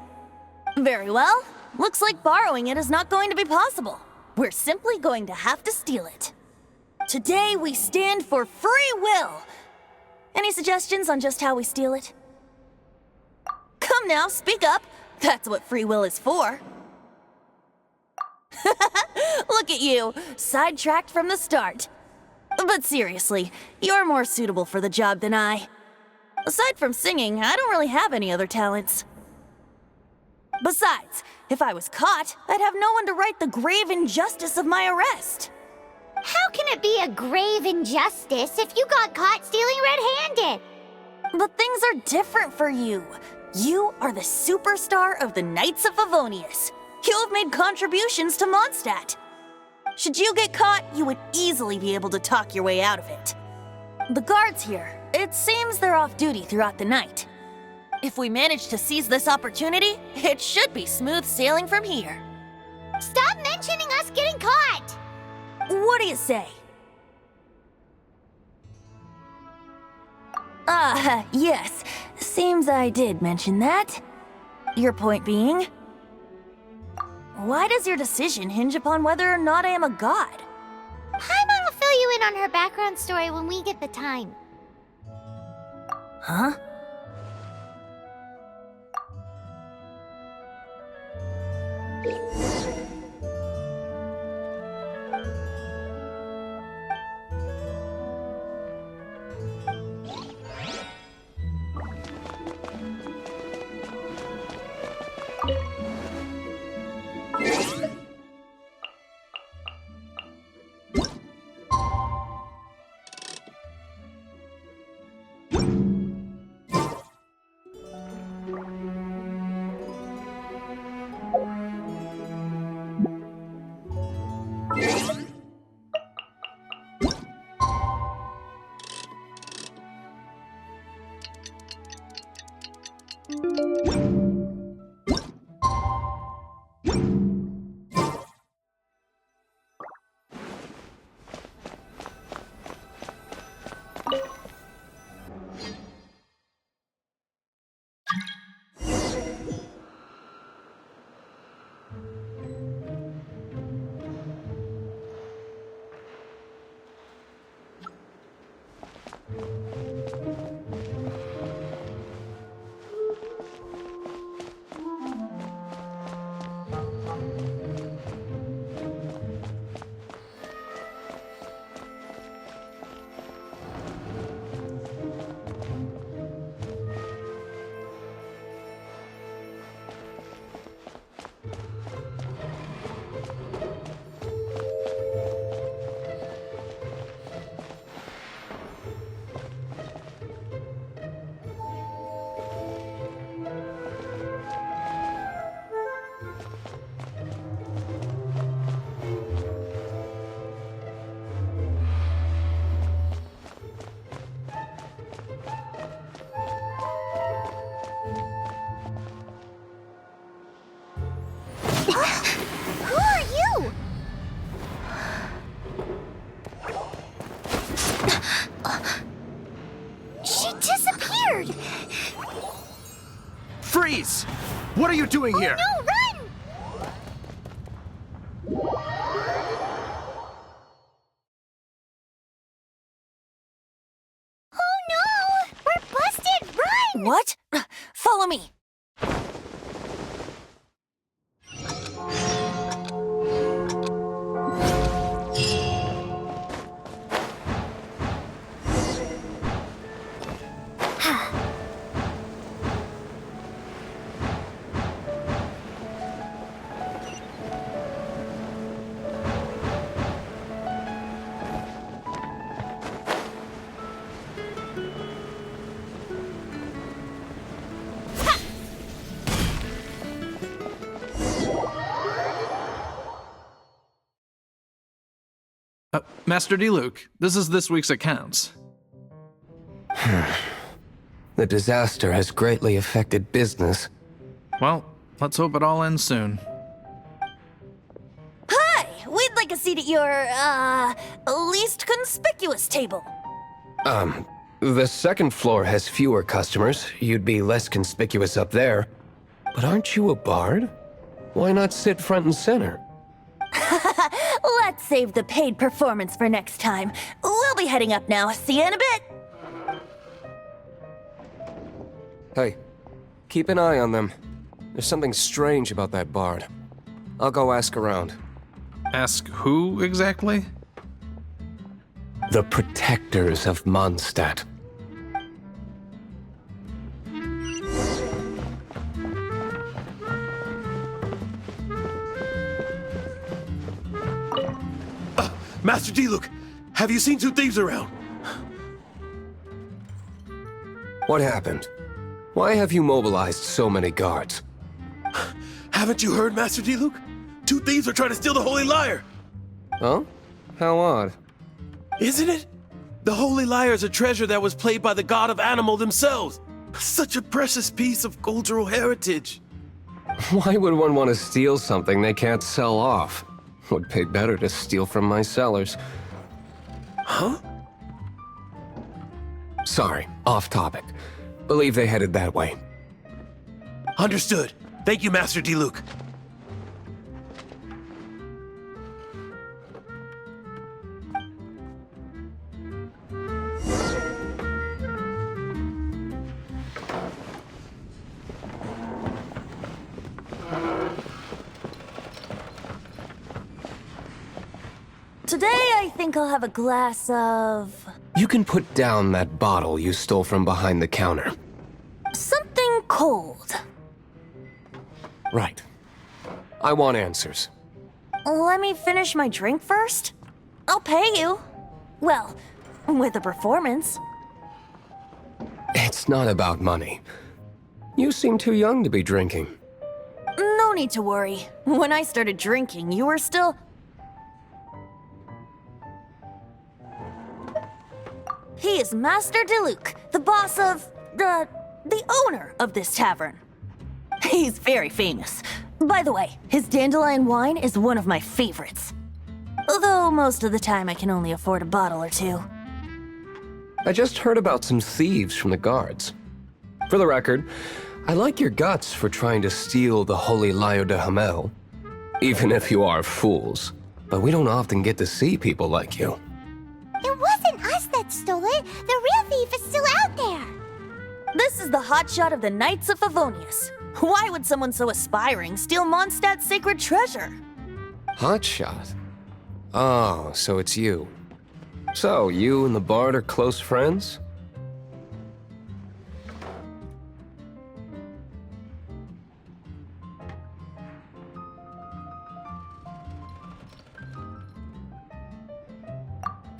Very well. Looks like borrowing it is not going to be possible. We're simply going to have to steal it. Today we stand for free will. Any suggestions on just how we steal it? Come now, speak up. That's what free will is for. Look at you, sidetracked from the start. But seriously, you're more suitable for the job than I. Aside from singing, I don't really have any other talents. Besides, if I was caught, I'd have no one to right the grave injustice of my arrest. How can it be a grave injustice if you got caught stealing red-handed? But things are different for you. You are the superstar of the Knights of Favonius. You have made contributions to Mondstadt. Should you get caught, you would easily be able to talk your way out of it. The guards here, it seems they're off duty throughout the night. If we manage to seize this opportunity, it should be smooth sailing from here. Stop mentioning us getting caught! What do you say? Yes. Seems I did mention that. Your point being? Why does your decision hinge upon whether or not I am a god? Paimon will fill you in on her background story when we get the time. Huh? Who are you? She disappeared! Freeze! What are you doing here? No, run! Oh no! We're busted! Run! What? Follow me. Master Diluc, this is this week's accounts. The disaster has greatly affected business. Well, let's hope it all ends soon. Hi! We'd like a seat at your, least conspicuous table. The second floor has fewer customers. You'd be less conspicuous up there. But aren't you a bard? Why not sit front and center? Let's save the paid performance for next time. We'll be heading up now. See you in a bit. Hey, keep an eye on them. There's something strange about that bard. I'll go ask around. Ask who exactly? The protectors of Mondstadt. Master Diluc, have you seen two thieves around? What happened? Why have you mobilized so many guards? Haven't you heard, Master Diluc? Two thieves are trying to steal the Holy Lyre! Huh? How odd. Isn't it? The Holy Lyre is a treasure that was played by the god of animal themselves. Such a precious piece of cultural heritage. Why would one want to steal something they can't sell off? Would pay better to steal from my sellers. Huh? Sorry, off topic. Believe they headed that way. Understood. Thank you, Master Diluc. Today, I think I'll have a glass of... You can put down that bottle you stole from behind the counter. something cold. Right. I want answers. Let me finish my drink first. I'll pay you. Well, with a performance. It's not about money. You seem too young to be drinking. No need to worry. When I started drinking, you were still... He is Master Diluc, the boss of... the owner of this tavern. He's very famous. By the way, his dandelion wine is one of my favorites. Although most of the time I can only afford a bottle or two. I just heard about some thieves from the guards. For the record, I like your guts for trying to steal the Holy Lyre de Hamel. Even if you are fools. But we don't often get to see people like you. It wasn't us that stole it. The real thief is still out there. This is the hotshot of the Knights of Favonius. Why would someone so aspiring steal Mondstadt's sacred treasure? Hotshot? Oh, so it's you. So, you and the bard are close friends?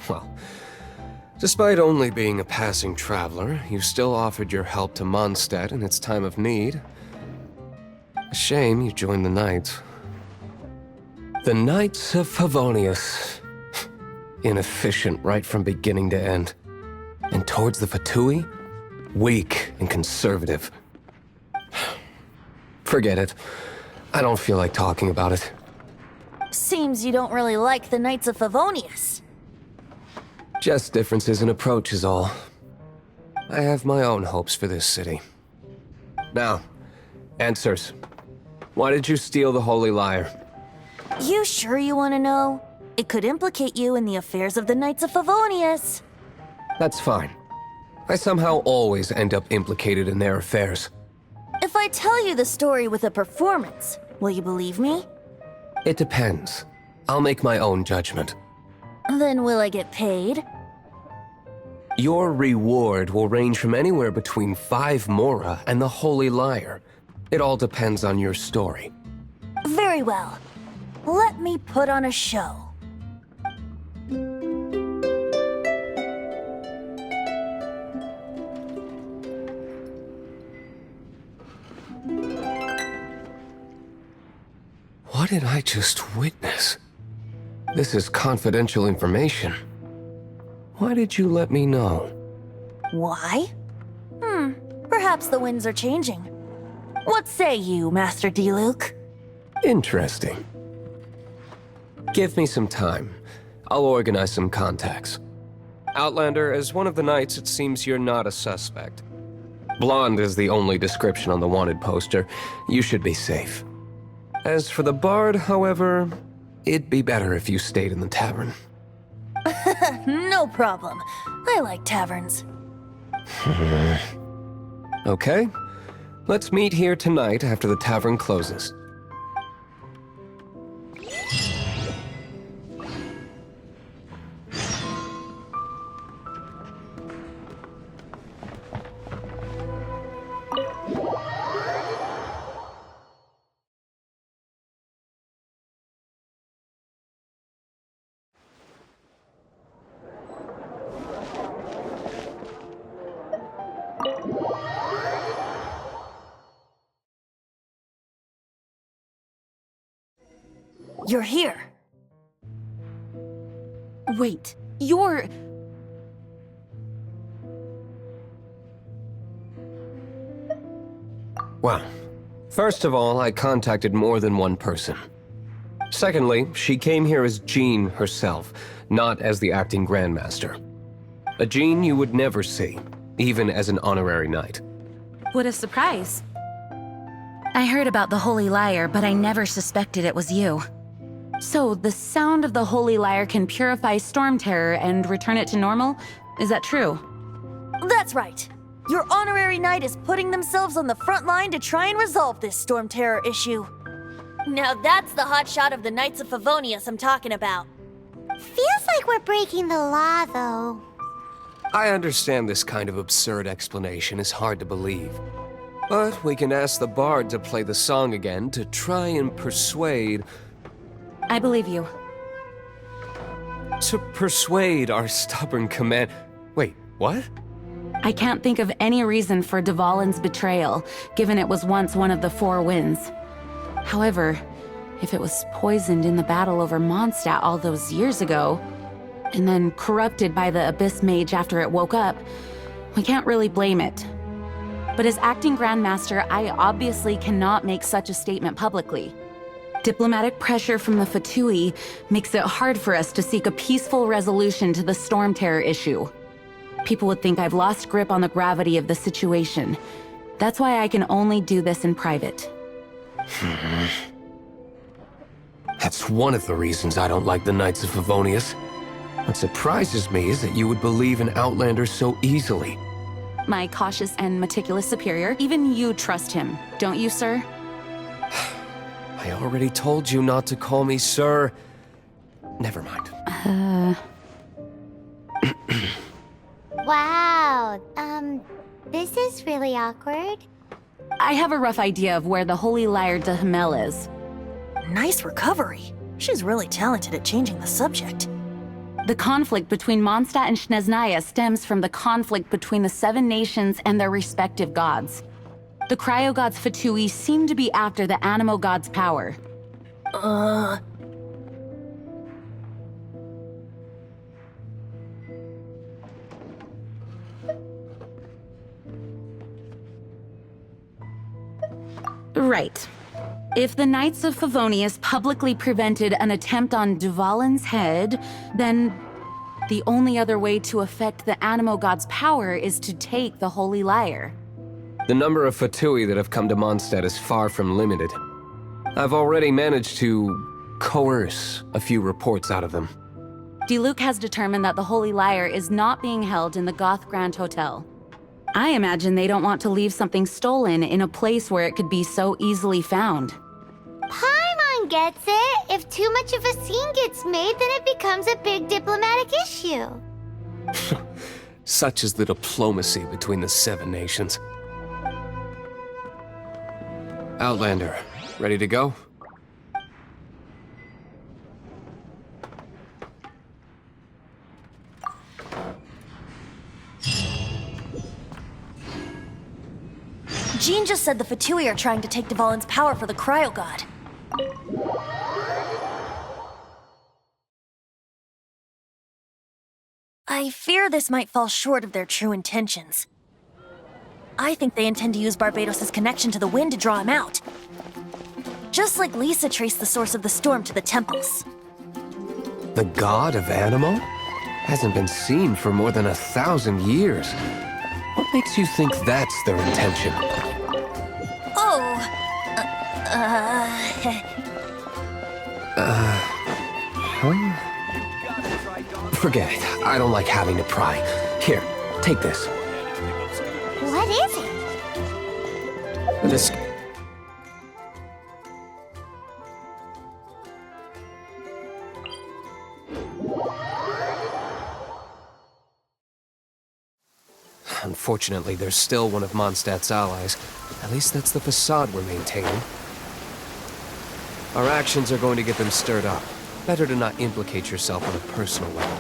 Well, despite only being a passing traveler, you still offered your help to Mondstadt in its time of need. A shame you joined the Knights. The Knights of Favonius. Inefficient right from beginning to end. And towards the Fatui, weak and conservative. Forget it. I don't feel like talking about it. Seems you don't really like the Knights of Favonius. Just differences in approach is all. I have my own hopes for this city. Now, answers. Why did you steal the Holy Lyre? You sure you want to know? It could implicate you in the affairs of the Knights of Favonius. That's fine. I somehow always end up implicated in their affairs. If I tell you the story with a performance, will you believe me? It depends. I'll make my own judgment. Then will I get paid? Your reward will range from anywhere between 5 mora and the Holy Lyre. It all depends on your story. Very well. Let me put on a show. What did I just witness? This is confidential information. Why did you let me know? Why? Perhaps the winds are changing. What say you, Master Diluc? Interesting. Give me some time. I'll organize some contacts. Outlander, as one of the knights, it seems you're not a suspect. Blonde is the only description on the wanted poster. You should be safe. As for the bard, however, it'd be better if you stayed in the tavern. No problem. I like taverns. Okay. Let's meet here tonight after the tavern closes. You're here. Wait, you're... Well, first of all, I contacted more than one person. Secondly, she came here as Jean herself, not as the acting Grandmaster. A Jean you would never see, even as an honorary knight. What a surprise. I heard about the Holy Lyre, but I never suspected it was you. So, the sound of the Holy Lyre can purify Storm Terror and return it to normal? Is that true? That's right. Your honorary knight is putting themselves on the front line to try and resolve this Storm Terror issue. Now that's the hotshot of the Knights of Favonius I'm talking about. Feels like we're breaking the law, though. I understand this kind of absurd explanation is hard to believe. But we can ask the bard to play the song again to try and persuade... I believe you. To persuade our stubborn command... Wait, what? I can't think of any reason for Dvalin's betrayal, given it was once one of the Four Winds. However, if it was poisoned in the battle over Mondstadt all those years ago, and then corrupted by the Abyss Mage after it woke up, we can't really blame it. But as acting Grandmaster, I obviously cannot make such a statement publicly. Diplomatic pressure from the Fatui makes it hard for us to seek a peaceful resolution to the Storm Terror issue. People would think I've lost grip on the gravity of the situation. That's why I can only do this in private. That's one of the reasons I don't like the Knights of Favonius. What surprises me is that you would believe in Outlander so easily. My cautious and meticulous superior, even you trust him, don't you, sir? I already told you not to call me sir. Never mind. Wow, this is really awkward. I have a rough idea of where the Holy Lyre de Himmel is. Nice recovery. She's really talented at changing the subject. The conflict between Mondstadt and Snezhnaya stems from the conflict between the Seven Nations and their respective gods. The cryo-gods Fatui seem to be after the Animo god's power. Right. If the Knights of Favonius publicly prevented an attempt on Dvalin's head, then the only other way to affect the Animo god's power is to take the Holy Lyre. The number of Fatui that have come to Mondstadt is far from limited. I've already managed to coerce a few reports out of them. Diluc has determined that the Holy Lyre is not being held in the Goth Grand Hotel. I imagine they don't want to leave something stolen in a place where it could be so easily found. Paimon gets it. If too much of a scene gets made, then it becomes a big diplomatic issue. Such is the diplomacy between the Seven Nations. Outlander, ready to go? Jean just said the Fatui are trying to take Dvalin's power for the Cryo God. I fear this might fall short of their true intentions. I think they intend to use Barbados' connection to the wind to draw him out. Just like Lisa traced the source of the storm to the temples. The god of Animo? Hasn't been seen for more than 1,000 years. What makes you think that's their intention? Oh. Huh? Forget it. I don't like having to pry. Here, take this. What is it? This. Unfortunately, there's still one of Mondstadt's allies. At least that's the facade we're maintaining. Our actions are going to get them stirred up. Better to not implicate yourself on a personal level.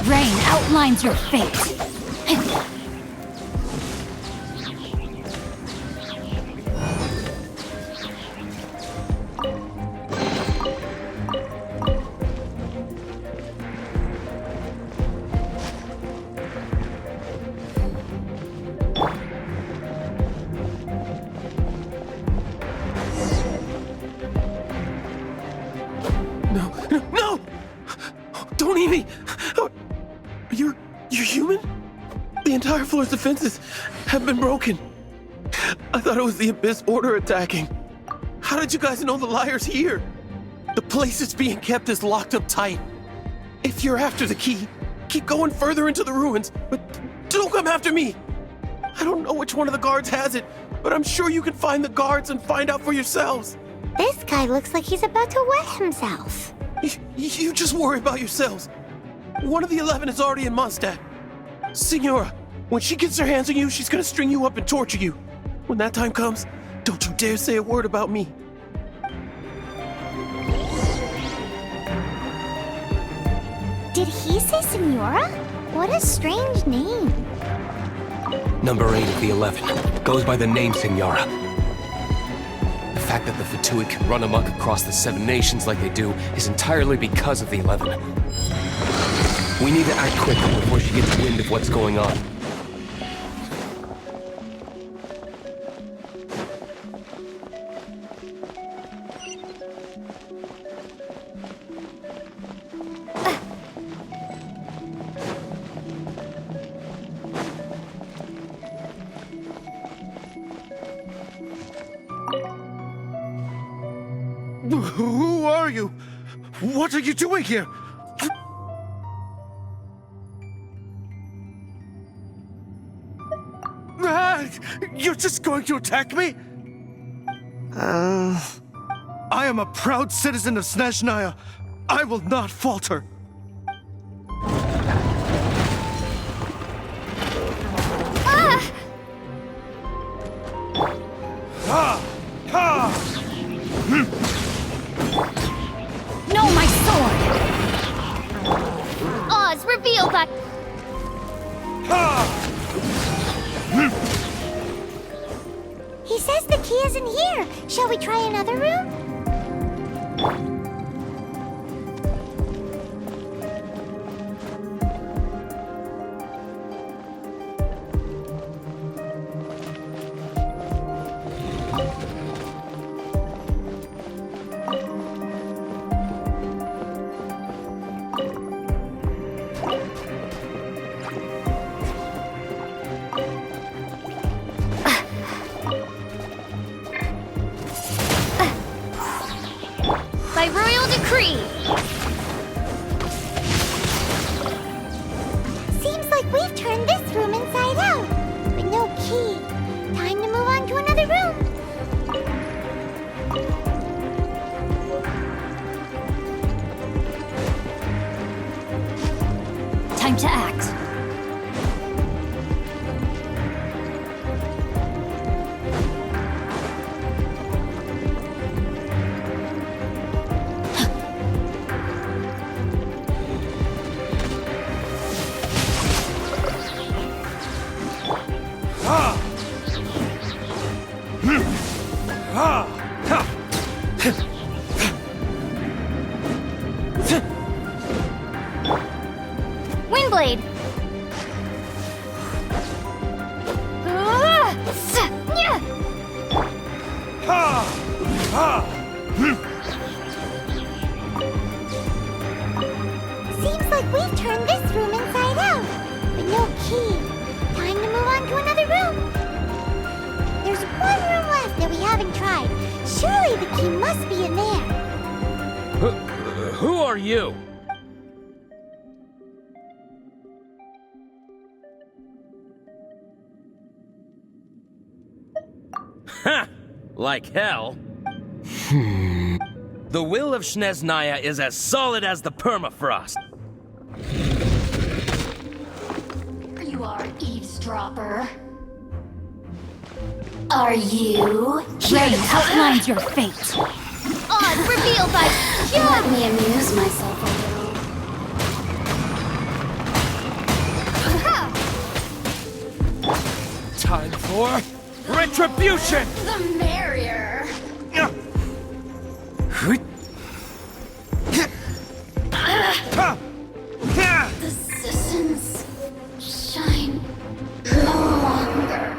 Rain outlines your fate. No! Don't eat me! You're human? The entire floor's defenses have been broken. I thought it was the Abyss Order attacking. How did you guys know the liar's here? The place it's being kept is locked up tight. If you're after the key, keep going further into the ruins, but don't come after me. I don't know which one of the guards has it, but I'm sure you can find the guards and find out for yourselves. This guy looks like he's about to wet himself. You just worry about yourselves. One of the 11 is already in Mondstadt. Signora, when she gets her hands on you, she's gonna string you up and torture you. When that time comes, don't you dare say a word about me. Did he say Signora? What a strange name. Number 8 of the 11 goes by the name Signora. The fact that the Fatui can run amok across the 7 nations like they do is entirely because of the 11. We need to act quickly before she gets wind of what's going on. Who are you? What are you doing here? You're just going to attack me? I am a proud citizen of Snezhnaya. I will not falter. No, my sword! Oz, reveal that... He says the key isn't here. Shall we try another room? Time to act. Windblade! Seems like we've turned this room inside out, but no key. Time to move on to another room. There's one room left that we haven't tried. Surely the key must be in there. Who are you? Ha! Like hell. The will of Snezhnaya is as solid as the permafrost. You are eavesdropper. Are you? Rain outlines your fate. Odd reveal by Let me amuse myself a little. Time for retribution! The merrier. The citizens shine no longer.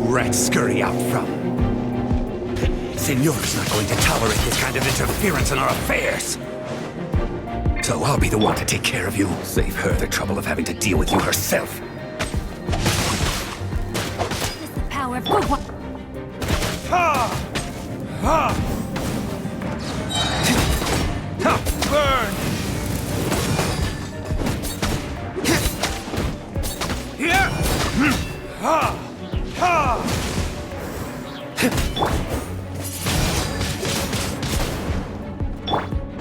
Rats scurry out from. Senor's not going to tolerate this kind of interference in our affairs. So I'll be the one to take care of you. Save her the trouble of having to deal with you herself. This is the power of good one. Burn! Here!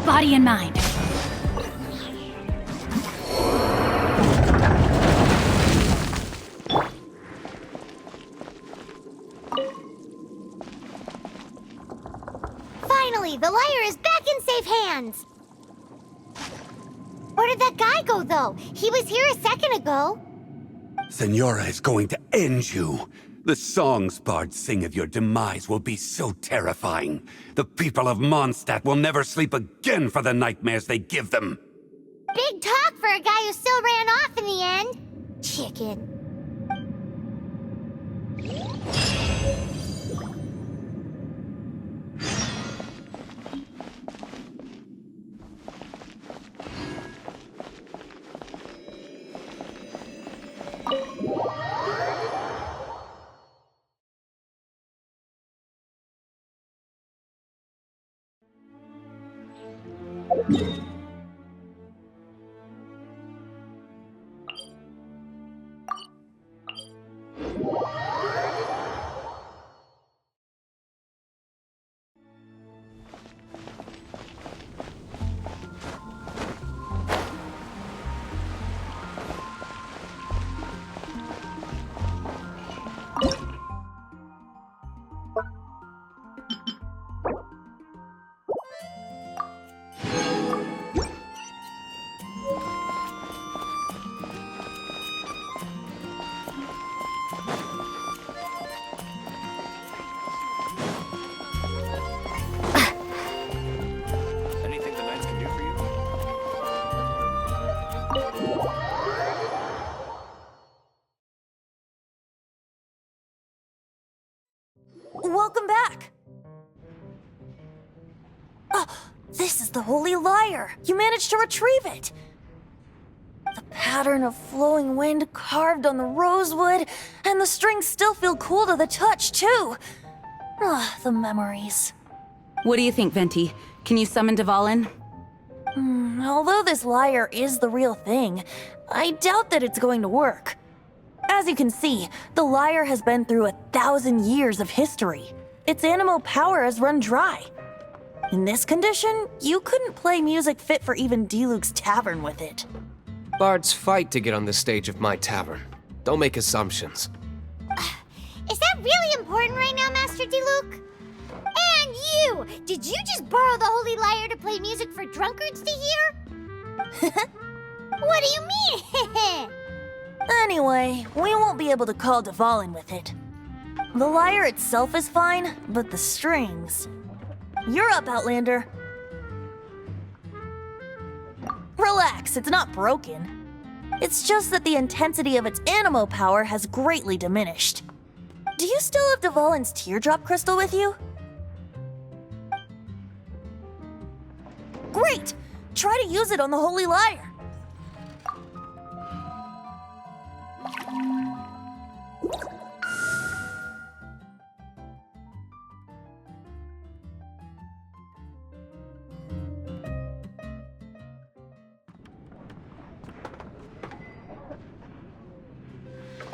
Body and mind. Finally, the lyre is back in safe hands. Where did that guy go, though? He was here a second ago. Senora is going to end you. The songs bards sing of your demise will be so terrifying. The people of Mondstadt will never sleep again for the nightmares they give them. Big talk for a guy who still ran off in the end. Chicken. This is the Holy Lyre! You managed to retrieve it! The pattern of flowing wind carved on the rosewood, and the strings still feel cool to the touch, too! Ah, the memories. What do you think, Venti? Can you summon Dvalin? Although this lyre is the real thing, I doubt that it's going to work. As you can see, the lyre has been through 1,000 years of history. Its animal power has run dry. In this condition, you couldn't play music fit for even Diluc's tavern with it. Bards fight to get on the stage of my tavern. Don't make assumptions. Is that really important right now, Master Diluc? And you! Did you just borrow the Holy Lyre to play music for drunkards to hear? What do you mean? Anyway, we won't be able to call Dvalin with it. The lyre itself is fine, but the strings... You're up, Outlander. Relax, it's not broken. It's just that the intensity of its animo power has greatly diminished. Do you still have Dvalin's teardrop crystal with you? Great! Try to use it on the Holy Lyre.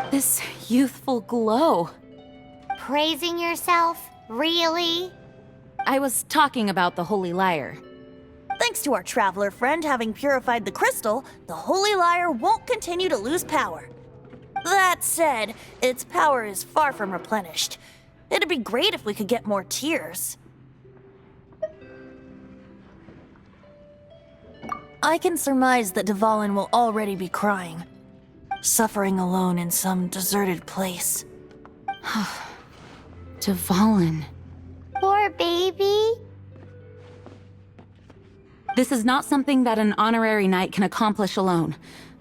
This youthful glow. Praising yourself? Really? I was talking about the Holy Lyre. Thanks to our traveler friend having purified the crystal, the Holy Lyre won't continue to lose power. That said, its power is far from replenished. It'd be great if we could get more tears. I can surmise that Dvalin will already be crying, suffering alone in some deserted place. Dvalin. Poor baby. This is not something that an honorary knight can accomplish alone.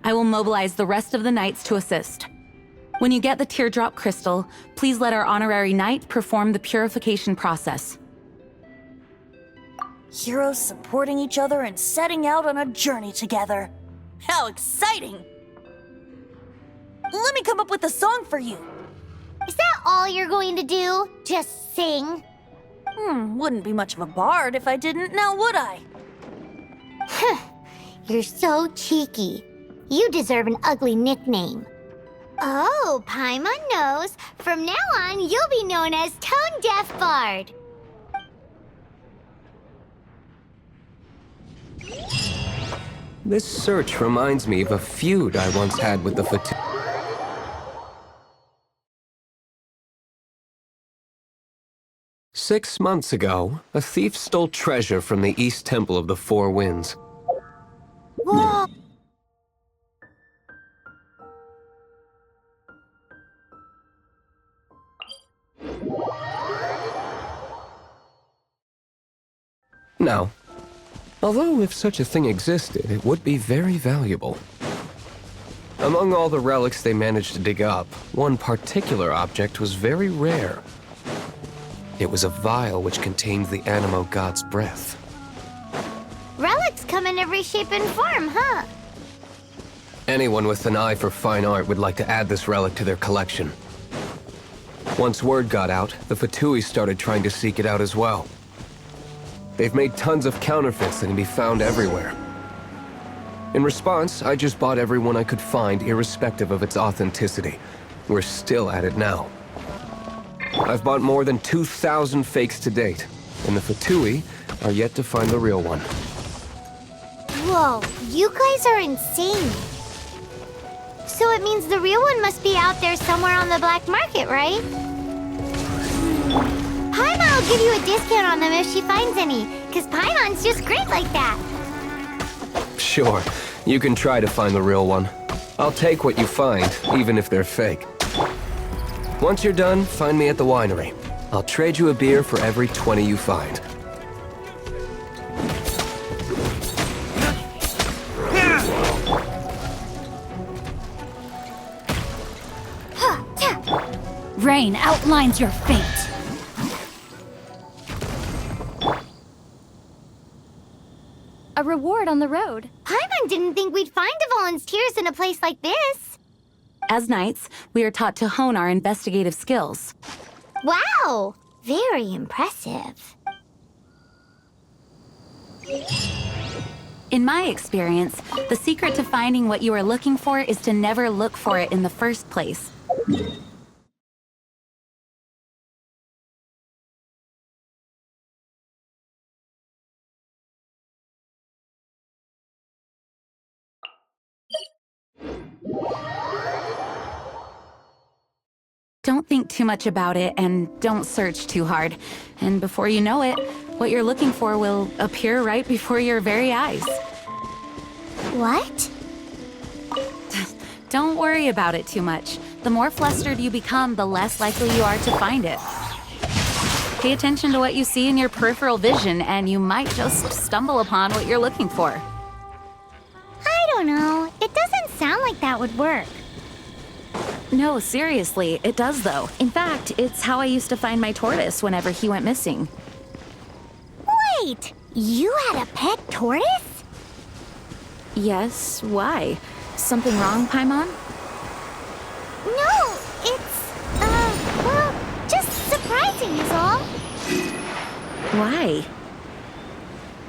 I will mobilize the rest of the knights to assist. When you get the teardrop crystal, please let our honorary knight perform the purification process. Heroes supporting each other and setting out on a journey together. How exciting! Let me come up with a song for you. Is that all you're going to do? Just sing? Wouldn't be much of a bard if I didn't, now would I? You're so cheeky. You deserve an ugly nickname. Oh, Paimon knows. From now on, you'll be known as Tone Deaf Bard. This search reminds me of a feud I once had with the Fatui. Six months ago, a thief stole treasure from the East Temple of the Four Winds. Whoa! Now, although if such a thing existed, it would be very valuable. Among all the relics they managed to dig up, one particular object was very rare. It was a vial which contained the Animo God's breath. Relics come in every shape and form, huh? Anyone with an eye for fine art would like to add this relic to their collection. Once word got out, the Fatui started trying to seek it out as well. They've made tons of counterfeits that can be found everywhere. In response, I just bought every one I could find, irrespective of its authenticity. We're still at it now. I've bought more than 2,000 fakes to date, and the Fatui are yet to find the real one. Whoa, you guys are insane. So it means the real one must be out there somewhere on the black market, right? Paimon will give you a discount on them if she finds any, because Paimon's just great like that. Sure, you can try to find the real one. I'll take what you find, even if they're fake. Once you're done, find me at the winery. I'll trade you a beer for every 20 you find. Rain outlines your fate. a reward on the road. Paimon didn't think we'd find the volunteers in a place like this. As knights, we are taught to hone our investigative skills. Wow! Very impressive. In my experience, the secret to finding what you are looking for is to never look for it in the first place. Don't think too much about it and don't search too hard. And before you know it, what you're looking for will appear right before your very eyes. What? Don't worry about it too much. The more flustered you become, the less likely you are to find it. Pay attention to what you see in your peripheral vision, and you might just stumble upon what you're looking for. I don't know. It doesn't sound like that would work. No, seriously, it does though. In fact, it's how I used to find my tortoise whenever he went missing. Wait! You had a pet tortoise? Yes, why? Something wrong, Paimon? No, it's, well, just surprising is all. Why?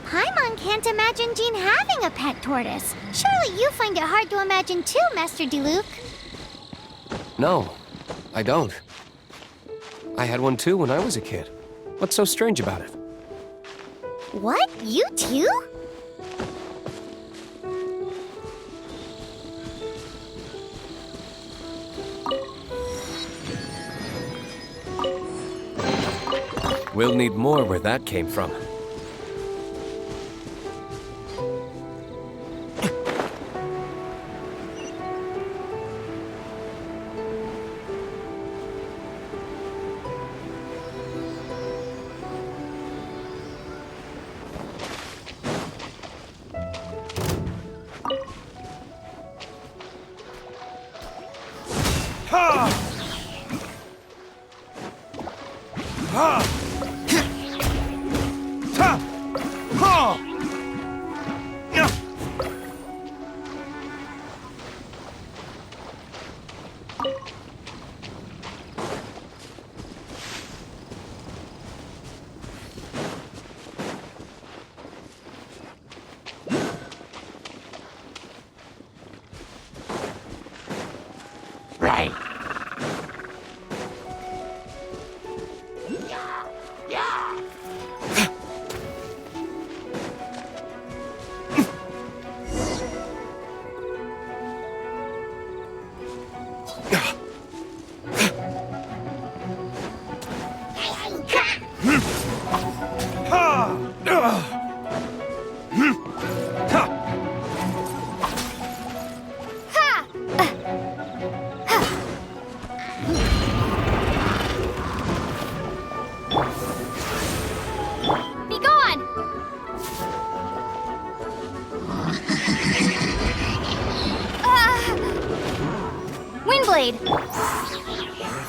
Paimon can't imagine Jean having a pet tortoise. Surely you find it hard to imagine too, Master Diluc. No, I don't. I had one too when I was a kid. What's so strange about it? What? You too? We'll need more where that came from. Right.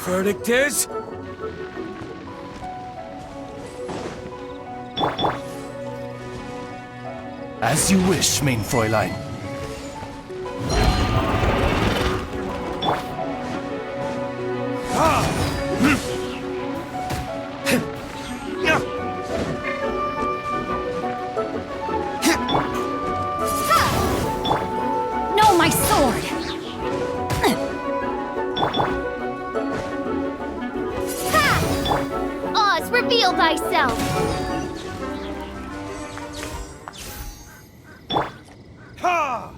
Verdict is... As you wish, mein Fräulein. No, my sword! Reveal thyself! Ha!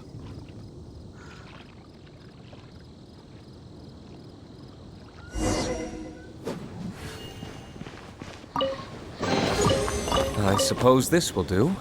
I suppose this will do.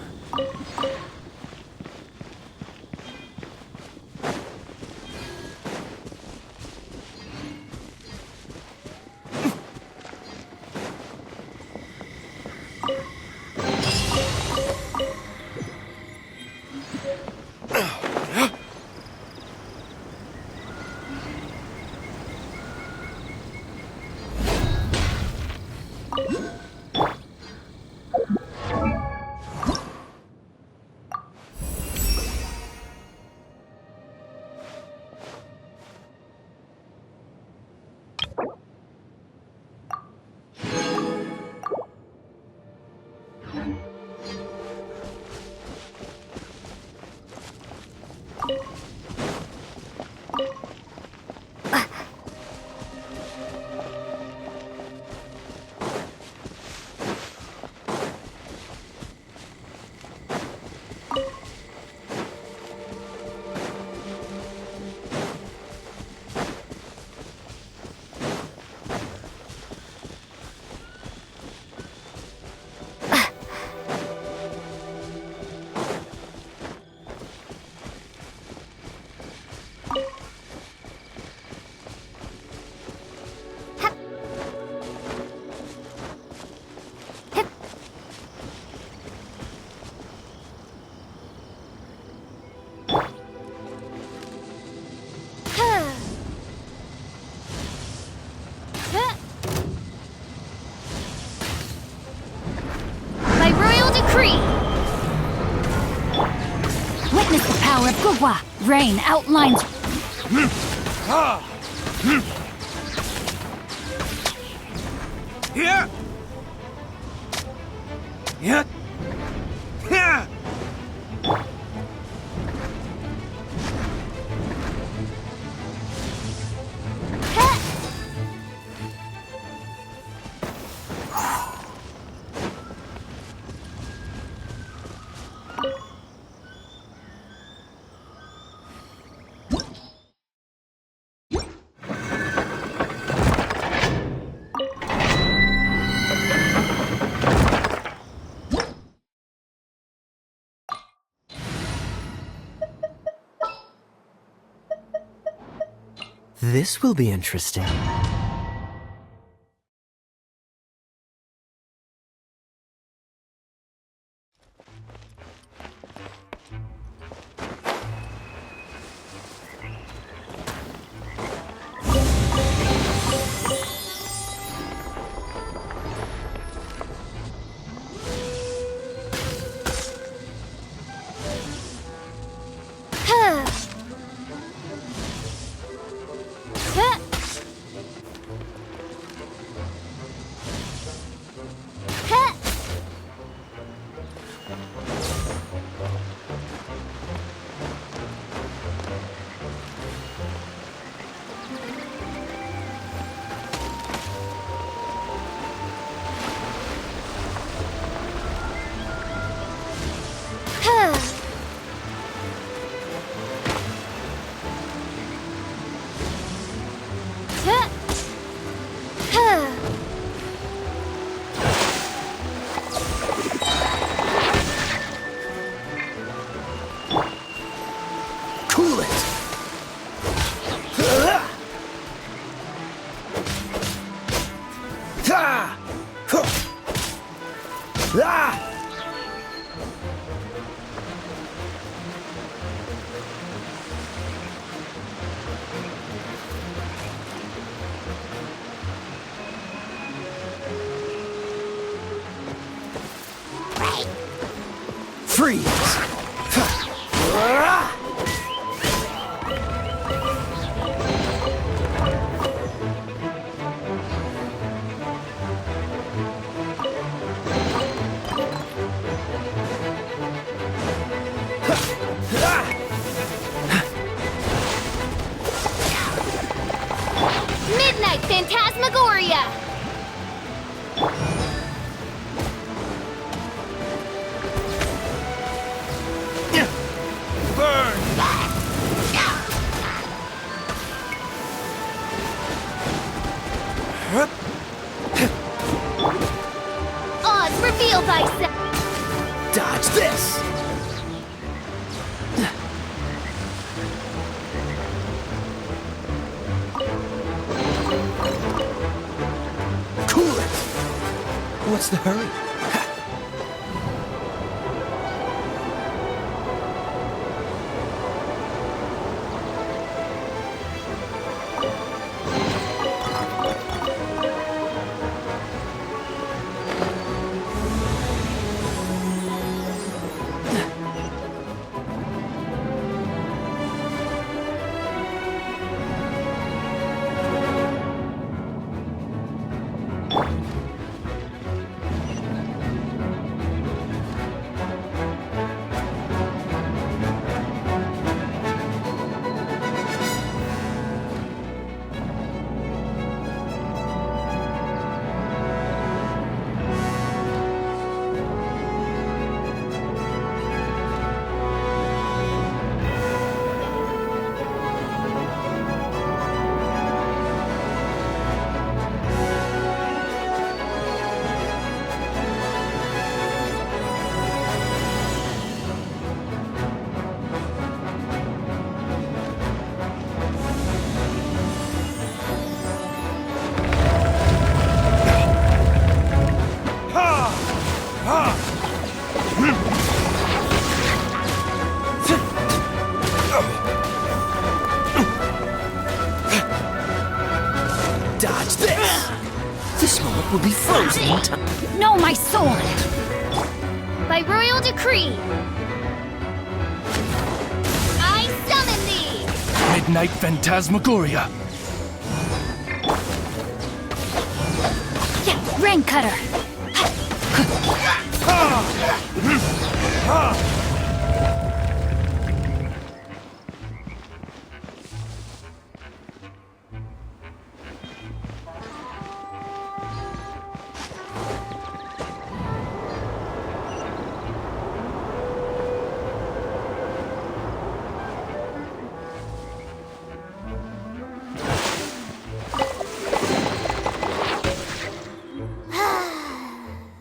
free! Witness the power of Gugwa. Rain outlines. Here! Here! Here! This will be interesting. Freeze! Midnight Phantasmagoria! Oz, reveal thyself! Dodge this! Cool it! What's the hurry? Dodge this! This moment will be frozen in time. No, my sword! By by royal decree. I summon thee! Midnight Phantasmagoria. Yeah, Rain Cutter.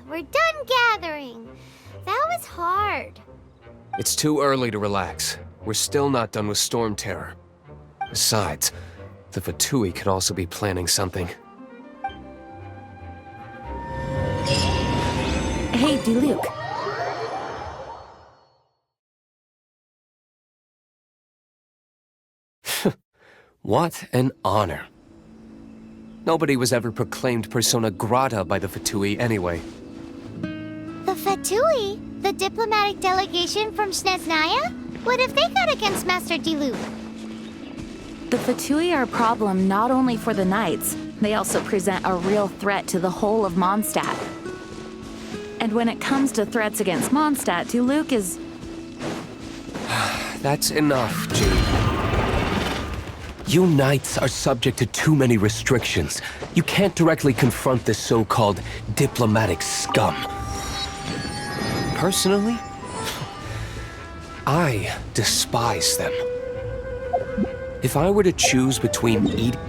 We're done gathering. That was hard. It's too early to relax. We're still not done with Storm Terror. Besides, the Fatui could also be planning something. Hey, Diluc. What an honor. Nobody was ever proclaimed persona grata by the Fatui anyway. The Fatui? The diplomatic delegation from Snezhnaya? What have they got against Master Diluc? The Fatui are a problem not only for the Knights, they also present a real threat to the whole of Mondstadt. And when it comes to threats against Mondstadt, Diluc is... That's enough, June. You Knights are subject to too many restrictions. You can't directly confront this so-called diplomatic scum. Personally, I despise them. If I were to choose between eating...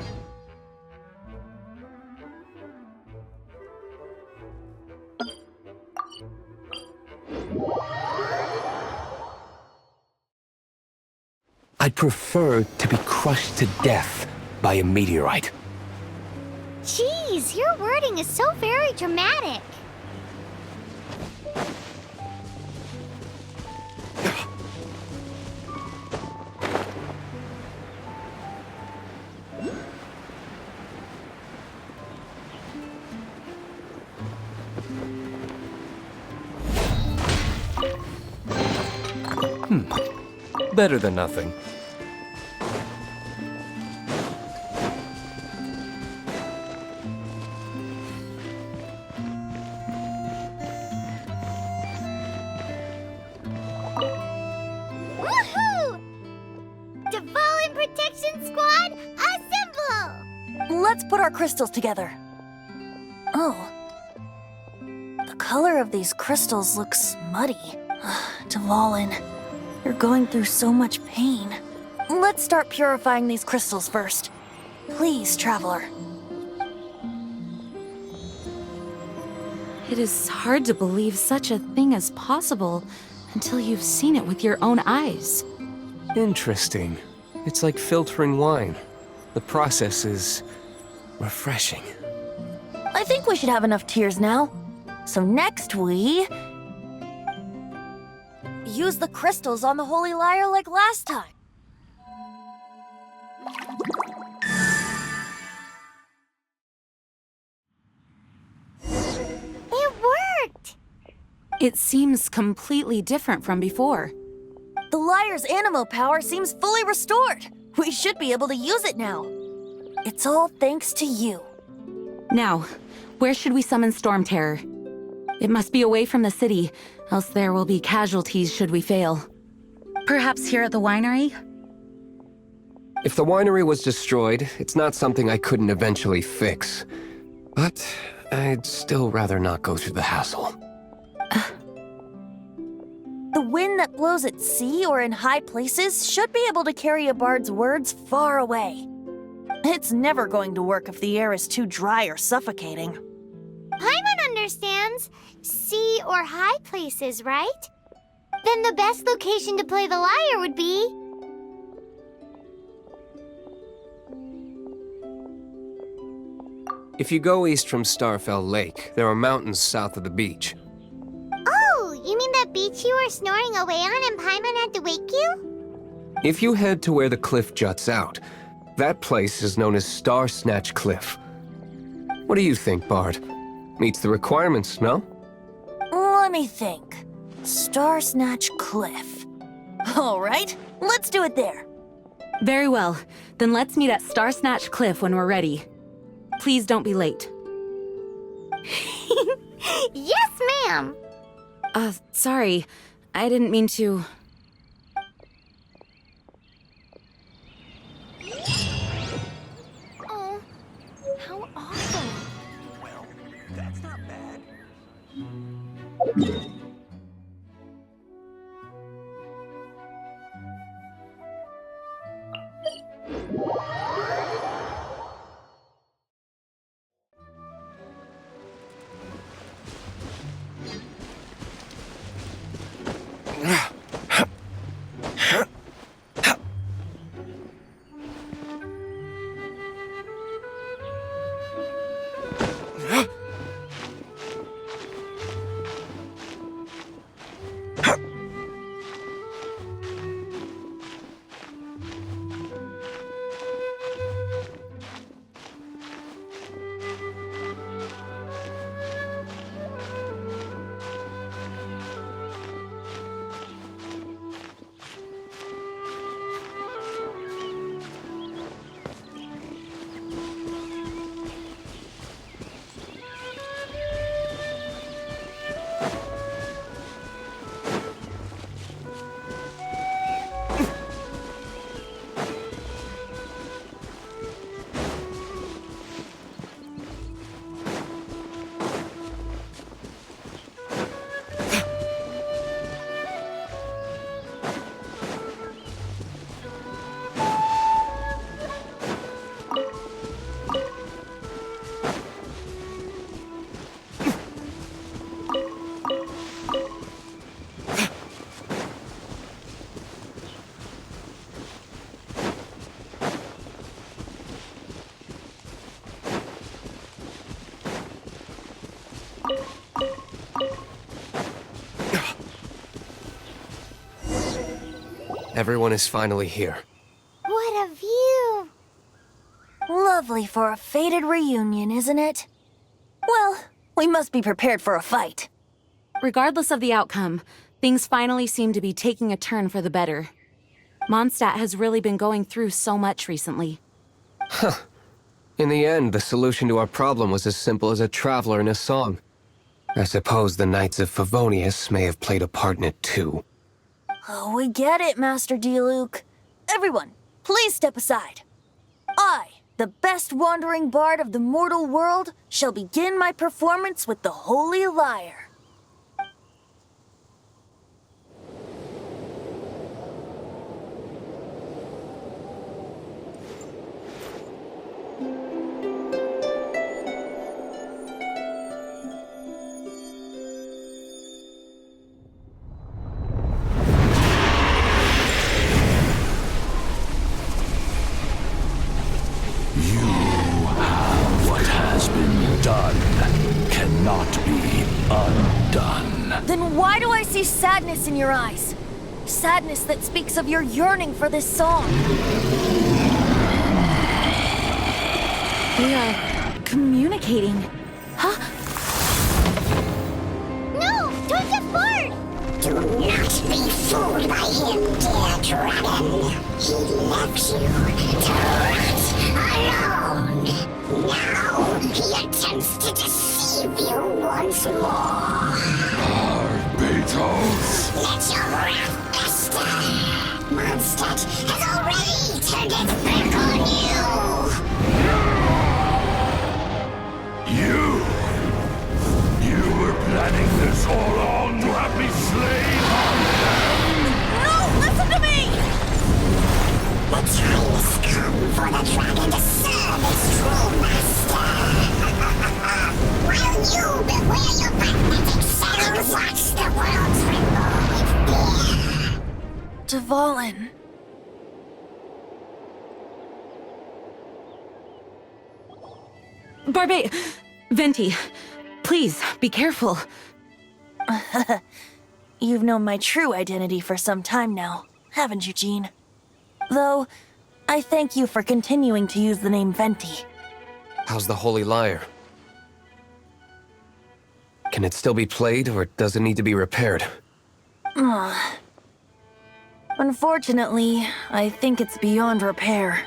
I'd prefer to be crushed to death by a meteorite. Jeez, your wording is so very dramatic. Better than nothing. Woohoo! Dvalin Protection Squad, assemble! Let's put our crystals together. Oh. The color of these crystals looks muddy. Dvalin, you're going through so much pain. Let's start purifying these crystals first. Please, Traveler. It is hard to believe such a thing is possible until you've seen it with your own eyes. Interesting. It's like filtering wine. The process is... refreshing. I think we should have enough tears now. So next we... use the crystals on the Holy Lyre like last time. It worked! It seems completely different from before. The Lyre's animo power seems fully restored. We should be able to use it now. It's all thanks to you. Now, where should we summon Storm Terror? It must be away from the city, else there will be casualties should we fail. Perhaps here at the winery? If the winery was destroyed, it's not something I couldn't eventually fix. But I'd still rather not go through the hassle. The wind that blows at sea or in high places should be able to carry a bard's words far away. It's never going to work if the air is too dry or suffocating. Paimon understands. Sea or high places, right? Then the best location to play the lyre would be... If you go east from Starfell Lake, there are mountains south of the beach. Oh, you mean that beach you were snoring away on and Paimon had to wake you? If you head to where the cliff juts out, that place is known as Star Snatch Cliff. What do you think, Bard? Meets the requirements, no? Let me think. Star Snatch Cliff. All right, let's do it there. Very well. Then let's meet at Star Snatch Cliff when we're ready. Please don't be late. Yes, ma'am. Sorry. I didn't mean to... Oh, how awful. Well, that's not bad. Everyone is finally here. What a view. Lovely for a fated reunion, isn't it? Well, we must be prepared for a fight. Regardless of the outcome, things finally seem to be taking a turn for the better. Mondstadt has really been going through so much recently. Huh. In the end, the solution to our problem was as simple as a traveler in a song. I suppose the Knights of Favonius may have played a part in it too. Oh, we get it, Master D-Luke. Everyone, please step aside. I, the best wandering bard of the mortal world, shall begin my performance with the Holy Lyre. Then why do I see sadness in your eyes? Sadness that speaks of your yearning for this song. We are communicating. Huh? No! Don't get bored! Do not be fooled by him, dear dragon. He left you to rot alone. Now he attempts to deceive you once more. Beatles! Let your wrath fester. Mondstadt has already turned its back on You! You were planning this all along to have me slain on them! No! Listen to me! The time has come for the dragon to serve its true master. While you beware your magnetic shadows, watch the world tremble with fear. Dvalin. Venti, please, be careful. You've known my true identity for some time now, haven't you, Jean? Though, I thank you for continuing to use the name Venti. How's the Holy Lyre? Can it still be played, or does it need to be repaired? Unfortunately, I think it's beyond repair.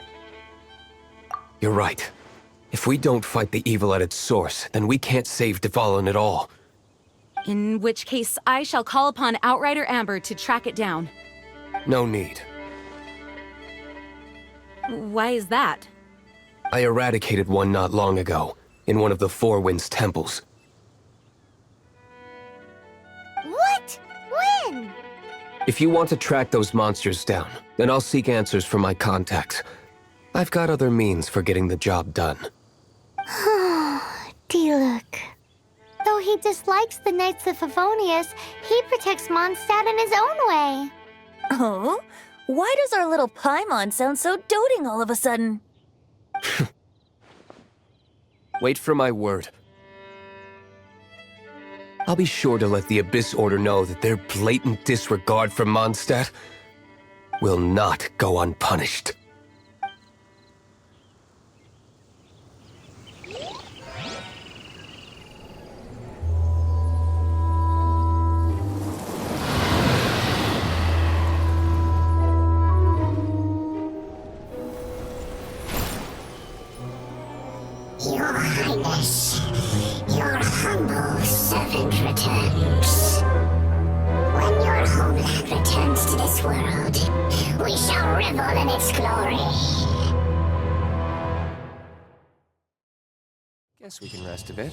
You're right. If we don't fight the evil at its source, then we can't save Dvalin at all. In which case, I shall call upon Outrider Amber to track it down. No need. Why is that? I eradicated one not long ago, in one of the Four Winds temples. What? When? If you want to track those monsters down, then I'll seek answers from my contacts. I've got other means for getting the job done. Diluc. Though he dislikes the Knights of Favonius, he protects Mondstadt in his own way. Oh? Why does our little Paimon sound so doting all of a sudden? Wait for my word. I'll be sure to let the Abyss Order know that their blatant disregard for Mondstadt will not go unpunished. Your Highness, your humble servant returns. When your homeland returns to this world, we shall revel in its glory. Guess we can rest a bit.